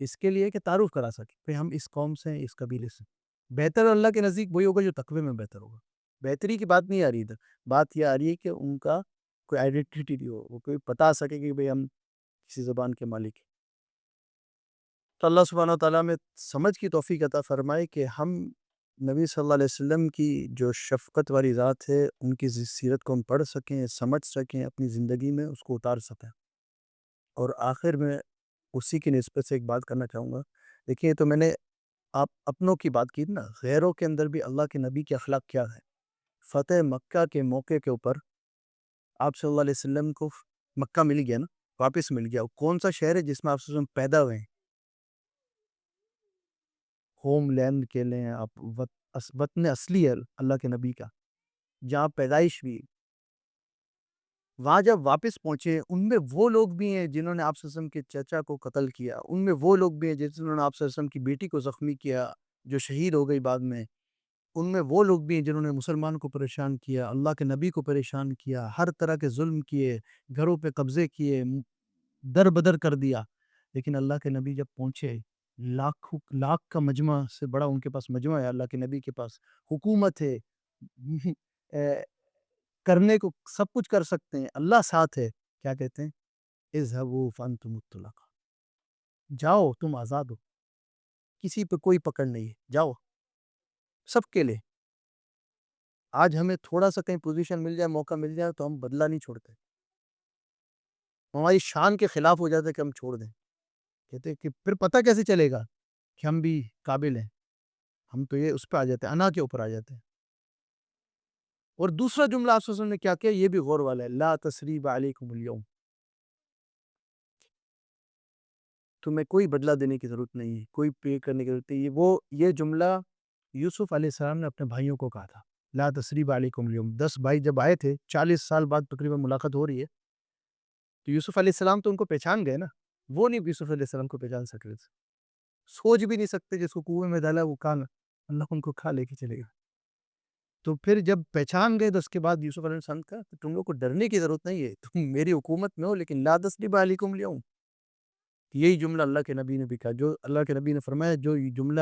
اس کے لیے کہ تعارف کرا سکیں کہ ہم اس قوم سے ہیں، اس قبیلے سے. بہتر اللہ کے نزدیک وہی ہوگا جو تقوی میں بہتر ہوگا. بہتری کی بات نہیں آ رہی ادھر، بات یہ آ رہی ہے کہ ان کا کوئی آئیڈینٹی نہیں ہو، وہ کوئی بتا سکے کہ بھئی ہم کسی زبان کے مالک ہیں۔ تو اللہ سبحانہ وتعالیٰ میں سمجھ کی توفیق عطا فرمائے کہ ہم نبی صلی اللہ علیہ وسلم کی جو شفقت والی ذات ہے ان کی سیرت کو ہم پڑھ سکیں، سمجھ سکیں، اپنی زندگی میں اس کو اتار سکیں۔ اور آخر میں اسی کی نسبت سے ایک بات کرنا چاہوں گا۔ دیکھیے تو میں نے آپ اپنوں کی بات کی نا، غیروں کے اندر بھی اللہ کے نبی کے اخلاق کیا ہے۔ فتح مکہ کے موقع کے اوپر آپ صلی اللہ علیہ وسلم کو مکہ مل گیا نا، واپس مل گیا۔ کون سا شہر ہے جس میں آپ صلی اللہ علیہ وسلم پیدا ہوئے ہیں؟ ہوم لینڈ کے لیں آپ، وطن اصلی ہے اللہ کے نبی کا، جہاں پیدائش بھی۔ وہاں جب واپس پہنچے ان میں وہ لوگ بھی ہیں جنہوں نے آپ صلی اللہ علیہ وسلم کے چچا کو قتل کیا، ان میں وہ لوگ بھی ہیں جنہوں نے آپ صلی اللہ علیہ وسلم کی بیٹی کو زخمی کیا جو شہید ہو گئی بعد میں، ان میں وہ لوگ بھی ہیں جنہوں نے مسلمان کو پریشان کیا، اللہ کے نبی کو پریشان کیا، ہر طرح کے ظلم کیے، گھروں پہ قبضے کیے، در بدر کر دیا۔ لیکن اللہ کے نبی جب پہنچے، لاکھ کا مجمع سے بڑا ان کے پاس مجمع ہے، اللہ کے نبی کے پاس حکومت ہے، کرنے کو سب کچھ کر سکتے ہیں، اللہ ساتھ ہے۔ کیا کہتے ہیں؟ اذهبوا فانتم الطلقاء، جاؤ تم آزاد ہو، کسی پہ کوئی پکڑ نہیں ہے، جاؤ سب کے لیے۔ آج ہمیں تھوڑا سا کہیں پوزیشن مل جائے، موقع مل جائے تو ہم بدلہ نہیں چھوڑتے، ہماری شان کے خلاف ہو جاتا ہے کہ ہم چھوڑ دیں۔ کہتے ہیں کہ پھر پتہ کیسے چلے گا کہ ہم بھی قابل ہیں؟ ہم تو یہ اس پہ آ جاتے ہیں، انا کے اوپر آ جاتے ہیں۔ اور دوسرا جملہ آپ صلی اللہ علیہ وسلم نے کیا کیا، یہ بھی غور والا ہے، لا تثریب علیکم اليوم، تمہیں کوئی بدلہ دینے کی ضرورت نہیں ہے، کوئی پے کرنے کی ضرورت نہیں ہے۔ یہ جملہ یوسف علیہ السلام نے اپنے بھائیوں کو کہا تھا، لا تثریب علیکم اليوم۔ 10 بھائی جب آئے تھے، 40 سال بعد تقریباً ملاقات ہو رہی ہے، تو یوسف علیہ السلام تو ان کو پہچان گئے نا، وہ نہیں یوسف علیہ السلام کو پہچان سک رہے تھے، سوچ بھی نہیں سکتے جس کو کنویں میں ڈالا وہ کان اللہ ان کو کھا لے کے چلے گا۔ تو پھر جب پہچان گئے تو اس کے بعد یوسف علیہ السلام کا تم لوگ کو ڈرنے کی ضرورت نہیں ہے، تم میری حکومت میں ہو، لیکن لا تثریب علیکم اليوم۔ یہی جملہ اللہ کے نبی نے بھی کہا، جو اللہ کے نبی نے فرمایا، جو جملہ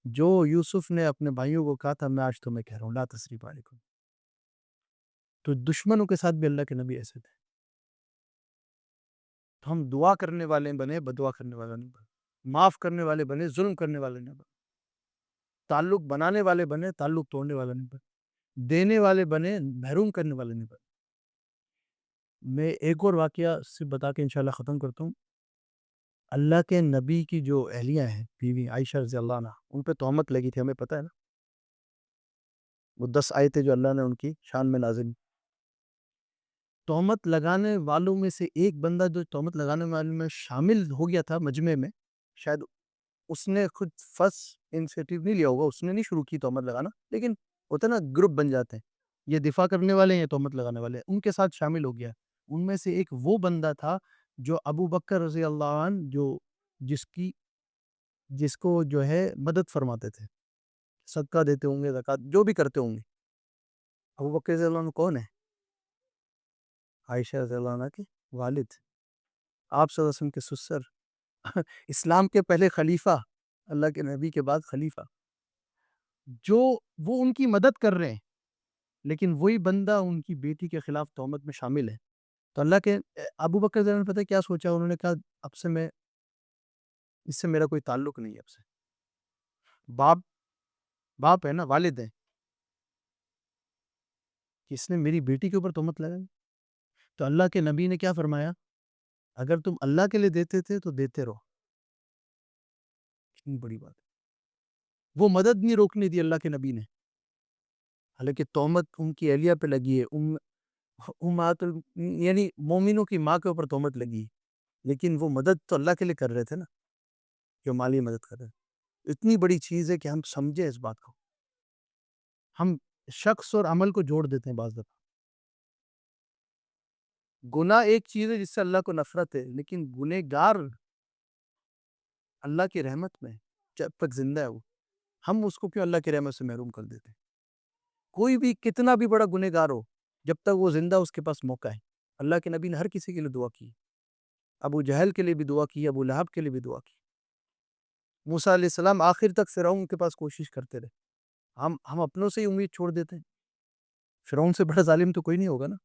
جو یوسف نے اپنے بھائیوں کو کہا تھا، میں آج تمہیں کہہ رہا ہوں، لا تثریب علیکم۔ تو دشمنوں کے ساتھ بھی اللہ کے نبی ایسے تھے۔ تو ہم دعا کرنے والے بنے، بدعا کرنے والے نہیں بنے، معاف کرنے والے بنے، ظلم کرنے والے نہیں بنے، تعلق بنانے والے بنے، تعلق توڑنے والے نہیں بنے، دینے والے بنے، محروم کرنے والے نہیں بنے۔ میں ایک اور واقعہ سے بتا کے انشاءاللہ ختم کرتا ہوں۔ اللہ کے نبی کی جو اہلیہ ہیں، بیوی عائشہ رضی اللہ عنہ، ان پہ تہمت لگی تھی، ہمیں پتہ ہے نا، وہ 10 آیتیں جو اللہ نے ان کی شان میں نازل۔ تہمت لگانے والوں میں سے ایک بندہ جو تہمت لگانے والوں میں شامل ہو گیا تھا مجمع میں، شاید اس نے خود فرسٹ انیشیٹو نہیں لیا ہوگا، اس نے نہیں شروع کی تہمت لگانا، لیکن ہوتا ہے نا گروپ بن جاتے ہیں، یہ دفاع کرنے والے ہیں، یہ تہمت لگانے والے ہیں، ان کے ساتھ شامل ہو گیا۔ ان میں سے ایک وہ بندہ تھا جو ابو بکر رضی اللہ عنہ، جس کو جو ہے مدد فرماتے تھے، صدقہ دیتے ہوں گے، زکوٰۃ جو بھی کرتے ہوں گے۔ ابو بکر رضی اللہ عنہ کون ہے؟ عائشہ رضی اللہ عنہ کے والد، آپ صلی اللہ علیہ وسلم کے سسر، اسلام کے پہلے خلیفہ، اللہ کے نبی کے بعد خلیفہ، جو وہ ان کی مدد کر رہے ہیں، لیکن وہی بندہ ان کی بیٹی کے خلاف تہمت میں شامل ہے۔ تو اللہ کے ابو بکر رضی اللہ عنہ نے پتہ کیا سوچا، انہوں نے کہا اب سے اس سے میرا کوئی تعلق نہیں ہے، اب سے باپ ہے نا، والد ہے، کہ اس نے میری بیٹی کے اوپر تہمت لگائی۔ تو اللہ کے نبی نے کیا فرمایا، اگر تم اللہ کے لیے دیتے تھے تو دیتے رہو، کتنی بڑی بات ہے، وہ مدد نہیں روکنے دی اللہ کے نبی نے، حالانکہ تہمت ان کی اہلیہ پہ لگی ہے، یعنی مومنوں کی ماں کے اوپر تہمت لگی، لیکن وہ مدد تو اللہ کے لیے کر رہے تھے نا، جو مالی مدد کر رہے تھے۔ اتنی بڑی چیز ہے کہ ہم سمجھیں اس بات کو، ہم شخص اور عمل کو جوڑ دیتے ہیں بعض دفعہ۔ گناہ ایک چیز ہے جس سے اللہ کو نفرت ہے، لیکن گنہگار اللہ کی رحمت میں جب تک زندہ ہے وہ، ہم اس کو کیوں اللہ کی رحمت سے محروم کر دیتے ہیں؟ کوئی بھی کتنا بھی بڑا گنہگار ہو، جب تک وہ زندہ اس کے پاس موقع ہے۔ اللہ کے نبی نے ہر کسی کے لیے دعا کی، ابو جہل کے لیے بھی دعا کی، ابو لہب کے لیے بھی دعا کی، موسیٰ علیہ السلام آخر تک فرعون کے پاس کوشش کرتے رہے۔ ہم اپنوں سے ہی امید چھوڑ دیتے ہیں، فرعون سے بڑا ظالم تو کوئی نہیں ہوگا نا،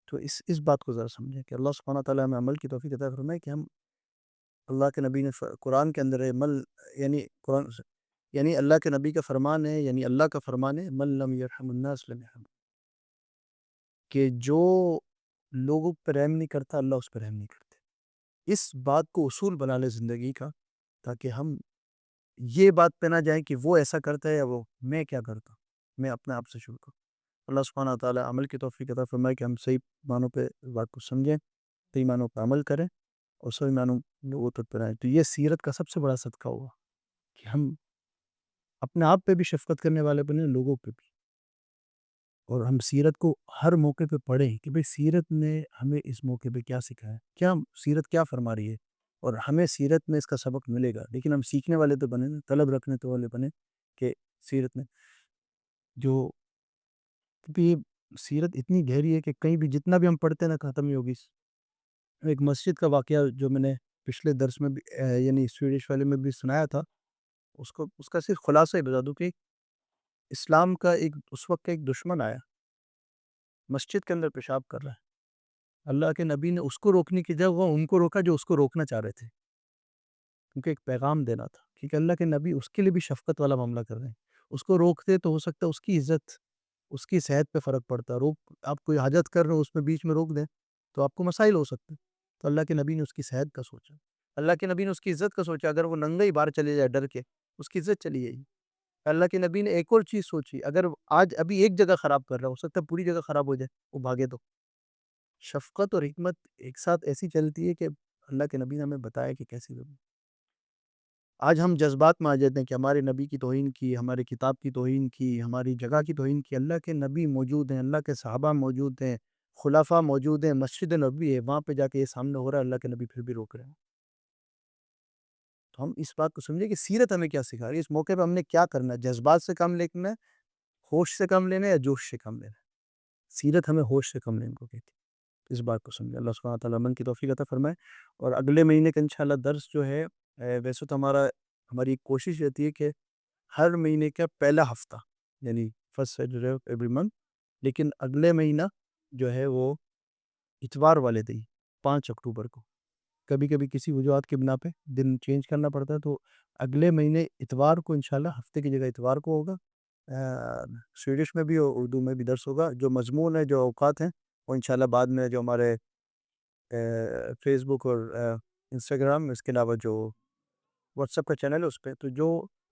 تو اس بات کو ذرا سمجھیں کہ اللہ سبحانہ تعالیٰ ہمیں عمل کی توفیق عطا فرمائے کہ ہم اللہ کے نبی نے قرآن کے اندر ہے یعنی قرآن یعنی اللہ کے نبی کا فرمان ہے، یعنی اللہ کا فرمان ہے، من لم یرحم الناس لم یرحم، کہ جو لوگوں پر رحم نہیں کرتا اللہ اس پر رحم نہیں کرتے۔ اس بات کو اصول بنا لے زندگی کا، تاکہ ہم یہ بات پہ نہ جائیں کہ وہ ایسا کرتا ہے یا وہ، میں کیا کرتا ہوں، میں اپنے آپ سے شروع کروں۔ اللہ سبحانہ تعالیٰ عمل کی توفیق عطا فرمائے کہ ہم صحیح معنوں پہ اس بات کو سمجھیں، صحیح معنوں پہ عمل کریں اور صحیح معنوں لوگوں تک پہ آئیں۔ تو یہ سیرت کا سب سے بڑا صدقہ ہوا کہ ہم اپنے آپ پہ بھی شفقت کرنے والے بنے، لوگوں پہ بھی، اور ہم سیرت کو ہر موقع پہ پڑھیں کہ بھئی سیرت نے ہمیں اس موقع پہ کیا سکھایا، کیا سیرت کیا فرما رہی ہے، اور ہمیں سیرت میں اس کا سبق ملے گا۔ لیکن ہم سیکھنے والے تو بنے نا، طلب رکھنے تو والے بنے کہ سیرت میں جو بھی، سیرت اتنی گہری ہے کہ کہیں بھی جتنا بھی ہم پڑھتے ہیں نا ختم نہیں ہوگی۔ ایک مسجد کا واقعہ جو میں نے پچھلے درس میں بھی یعنی سویڈش والے میں بھی سنایا تھا، اس کا صرف خلاصہ ہی بتا دوں کہ اسلام کا اس وقت کا ایک دشمن آیا، مسجد کے اندر پیشاب کر رہا ہے۔ اللہ کے نبی نے اس کو روکنے کی جگہ ان کو روکا جو اس کو روکنا چاہ رہے تھے، کیونکہ ایک پیغام دینا تھا، کیونکہ اللہ کے نبی اس کے لیے بھی شفقت والا معاملہ کر رہے ہیں۔ اس کو روکتے تو ہو سکتا ہے اس کی عزت، اس کی صحت پہ فرق پڑتا۔ آپ کوئی حاجت کر رہے ہو، اس میں بیچ میں روک دیں تو آپ کو مسائل ہو سکتے ہیں۔ تو اللہ کے نبی نے اس کی صحت کا سوچا، اللہ کے نبی نے اس کی عزت کا سوچا۔ اگر وہ ننگا ہی باہر چلے جائے ڈر کے، اس کی عزت چلی جائے گی۔ اللہ کے نبی نے ایک اور چیز سوچی، اگر آج ابھی ایک جگہ خراب کر رہا ہو سکتا ہے پوری جگہ خراب ہو جائے، وہ بھاگے تو۔ شفقت اور حکمت ایک ساتھ ایسی چلتی ہے کہ اللہ کے نبی نے ہمیں بتایا کہ کیسی کرنی۔ آج ہم جذبات میں آ جاتے ہیں کہ ہمارے نبی کی توہین کی، ہماری کتاب کی توہین کی، ہماری جگہ کی توہین کی۔ اللہ کے نبی موجود ہیں، اللہ کے صحابہ موجود ہیں، خلفاء موجود ہیں، مسجد نبوی ہے، وہاں پہ جا کے یہ سامنے ہو رہا ہے، اللہ کے نبی پھر بھی روک رہے ہیں۔ تو ہم اس بات کو سمجھیں کہ سیرت ہمیں کیا سکھا رہی ہے، اس موقع پہ ہم نے کیا کرنا ہے، جذبات سے کام لینا ہے، ہوش سے کام لینا ہے، یا جوش سے کام لینا ہے۔ سیرت ہمیں ہوش سے کم لینے کو کہتی ہے، اس بات کو سمجھیں۔ اللہ سبحانہ تعالیٰ من کی توفیق عطا فرمائے۔ اور اگلے مہینے کا انشاءاللہ درس جو ہے، ویسے تو ہماری کوشش رہتی ہے کہ ہر مہینے کا پہلا ہفتہ، یعنی first Saturday of every month, لیکن اگلے مہینہ جو ہے وہ اتوار والے دن 5 اکتوبر کو، کبھی کبھی کسی وجوہات کی بنا پہ دن چینج کرنا پڑتا ہے، تو اگلے مہینے اتوار کو انشاءاللہ، ہفتے کی جگہ اتوار کو ہوگا۔ سویڈش میں بھی اور اردو میں بھی درس ہوگا۔ جو مضمون ہے، جو اوقات ہیں، وہ انشاءاللہ بعد میں جو ہمارے فیس بک اور انسٹاگرام، اس کے علاوہ جو واٹس ایپ کا چینل ہے اس پہ، تو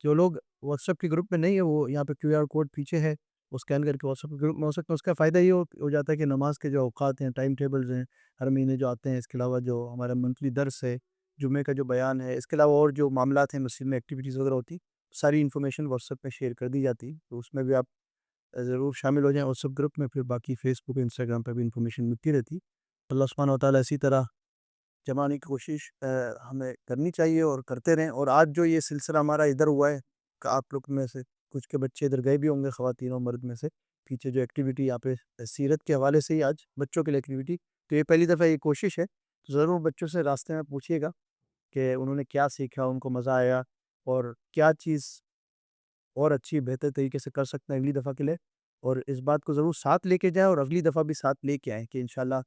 جو لوگ واٹس ایپ کے گروپ میں نہیں ہے، وہ یہاں پہ QR کوڈ پیچھے ہے، وہ اسکین کر کے واٹس ایپ کے گروپ میں ہو سکتا ہے۔ اس کا فائدہ یہ ہو جاتا ہے کہ نماز کے جو اوقات ہیں، ٹائم ٹیبلز ہیں، ہر مہینے جو آتے ہیں، اس کے علاوہ جو ہمارا منتھلی درس ہے، جمعے کا جو بیان ہے، اس کے علاوہ اور جو معاملات ہیں مسجد میں، ایکٹیویٹیز وغیرہ ہوتی، ساری انفارمیشن واٹس ایپ میں شیئر کر دی جاتی ہے، تو اس میں بھی آپ ضرور شامل ہو جائیں واٹس ایپ گروپ میں۔ پھر باقی فیس بک انسٹاگرام پہ بھی انفارمیشن ملتی رہتی۔ اللہ سبحانہ و تعالیٰ اسی طرح جمانے کی کوشش ہمیں کرنی چاہیے اور کرتے رہیں۔ اور آج جو یہ سلسلہ ہمارا ادھر ہوا ہے، کہ آپ لوگ میں سے کچھ کے بچے ادھر گئے بھی ہوں گے، خواتین و مرد میں سے، پیچھے جو ایکٹیویٹی یہاں پہ سیرت کے حوالے سے ہی آج بچوں کے لیے ایکٹیویٹی، تو یہ پہلی دفعہ یہ کوشش ہے، تو ضرور بچوں سے راستے میں پوچھیے گا کہ انہوں نے کیا سیکھا، ان کو مزہ آیا، اور کیا چیز اور اچھی بہتر طریقے سے کر سکتے ہیں اگلی دفعہ کے لیے۔ اور اس بات کو ضرور ساتھ لے کے جائیں، اور اگلی دفعہ بھی ساتھ لے کے آئیں، کہ انشاءاللہ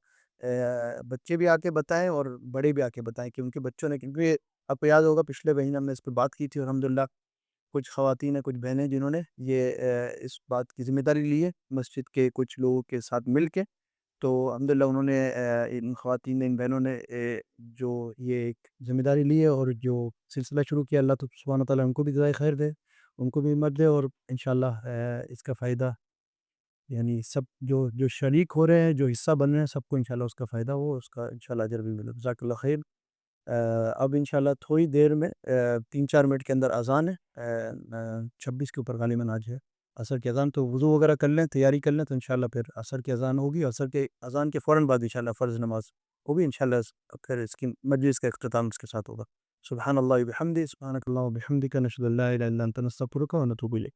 بچے بھی آ کے بتائیں اور بڑے بھی آ کے بتائیں، کہ ان کے بچوں نے، کیونکہ آپ کو یاد ہوگا پچھلے مہینے ہم نے اس پہ بات کی تھی، اور الحمدللہ کچھ خواتین ہیں، کچھ بہنیں، جنہوں نے یہ اس بات کی ذمہ داری لی ہے مسجد کے کچھ لوگوں کے ساتھ مل کے، تو الحمدللہ انہوں نے، ان خواتین نے، ان بہنوں نے جو یہ ایک ذمہ داری لی ہے اور جو سلسلہ شروع کیا، اللہ سبحانہ تعالیٰ ان کو بھی جزائے خیر دے، ان کو بھی ہمت دے، اور انشاءاللہ اس کا فائدہ، یعنی سب جو شریک ہو رہے ہیں، جو حصہ بن رہے ہیں، سب کو انشاءاللہ اس کا فائدہ ہو، اس کا انشاءاللہ اجر بھی ملے۔ جزاک اللہ خیر۔ اب انشاءاللہ تھوڑی دیر میں 3-4 منٹ کے اندر اذان ہے، 26 کے اوپر غالباً آج ہے عصر کی اذان، تو وضو وغیرہ کر لیں، تیاری کر لیں، تو انشاءاللہ پھر عصر کی اذان ہوگی، عصر کے اذان کے فوراً بعد انشاءاللہ فرض نماز ہوگی انشاءاللہ، پھر اس کی مجلس کا اختتام اس کے ساتھ ہوگا۔ سبحان اللہ و بحمدہ، سبحانک اللہ و بحمدک، نشہد ان لا الہ الا انت، نستغفرک و نتوب الیک۔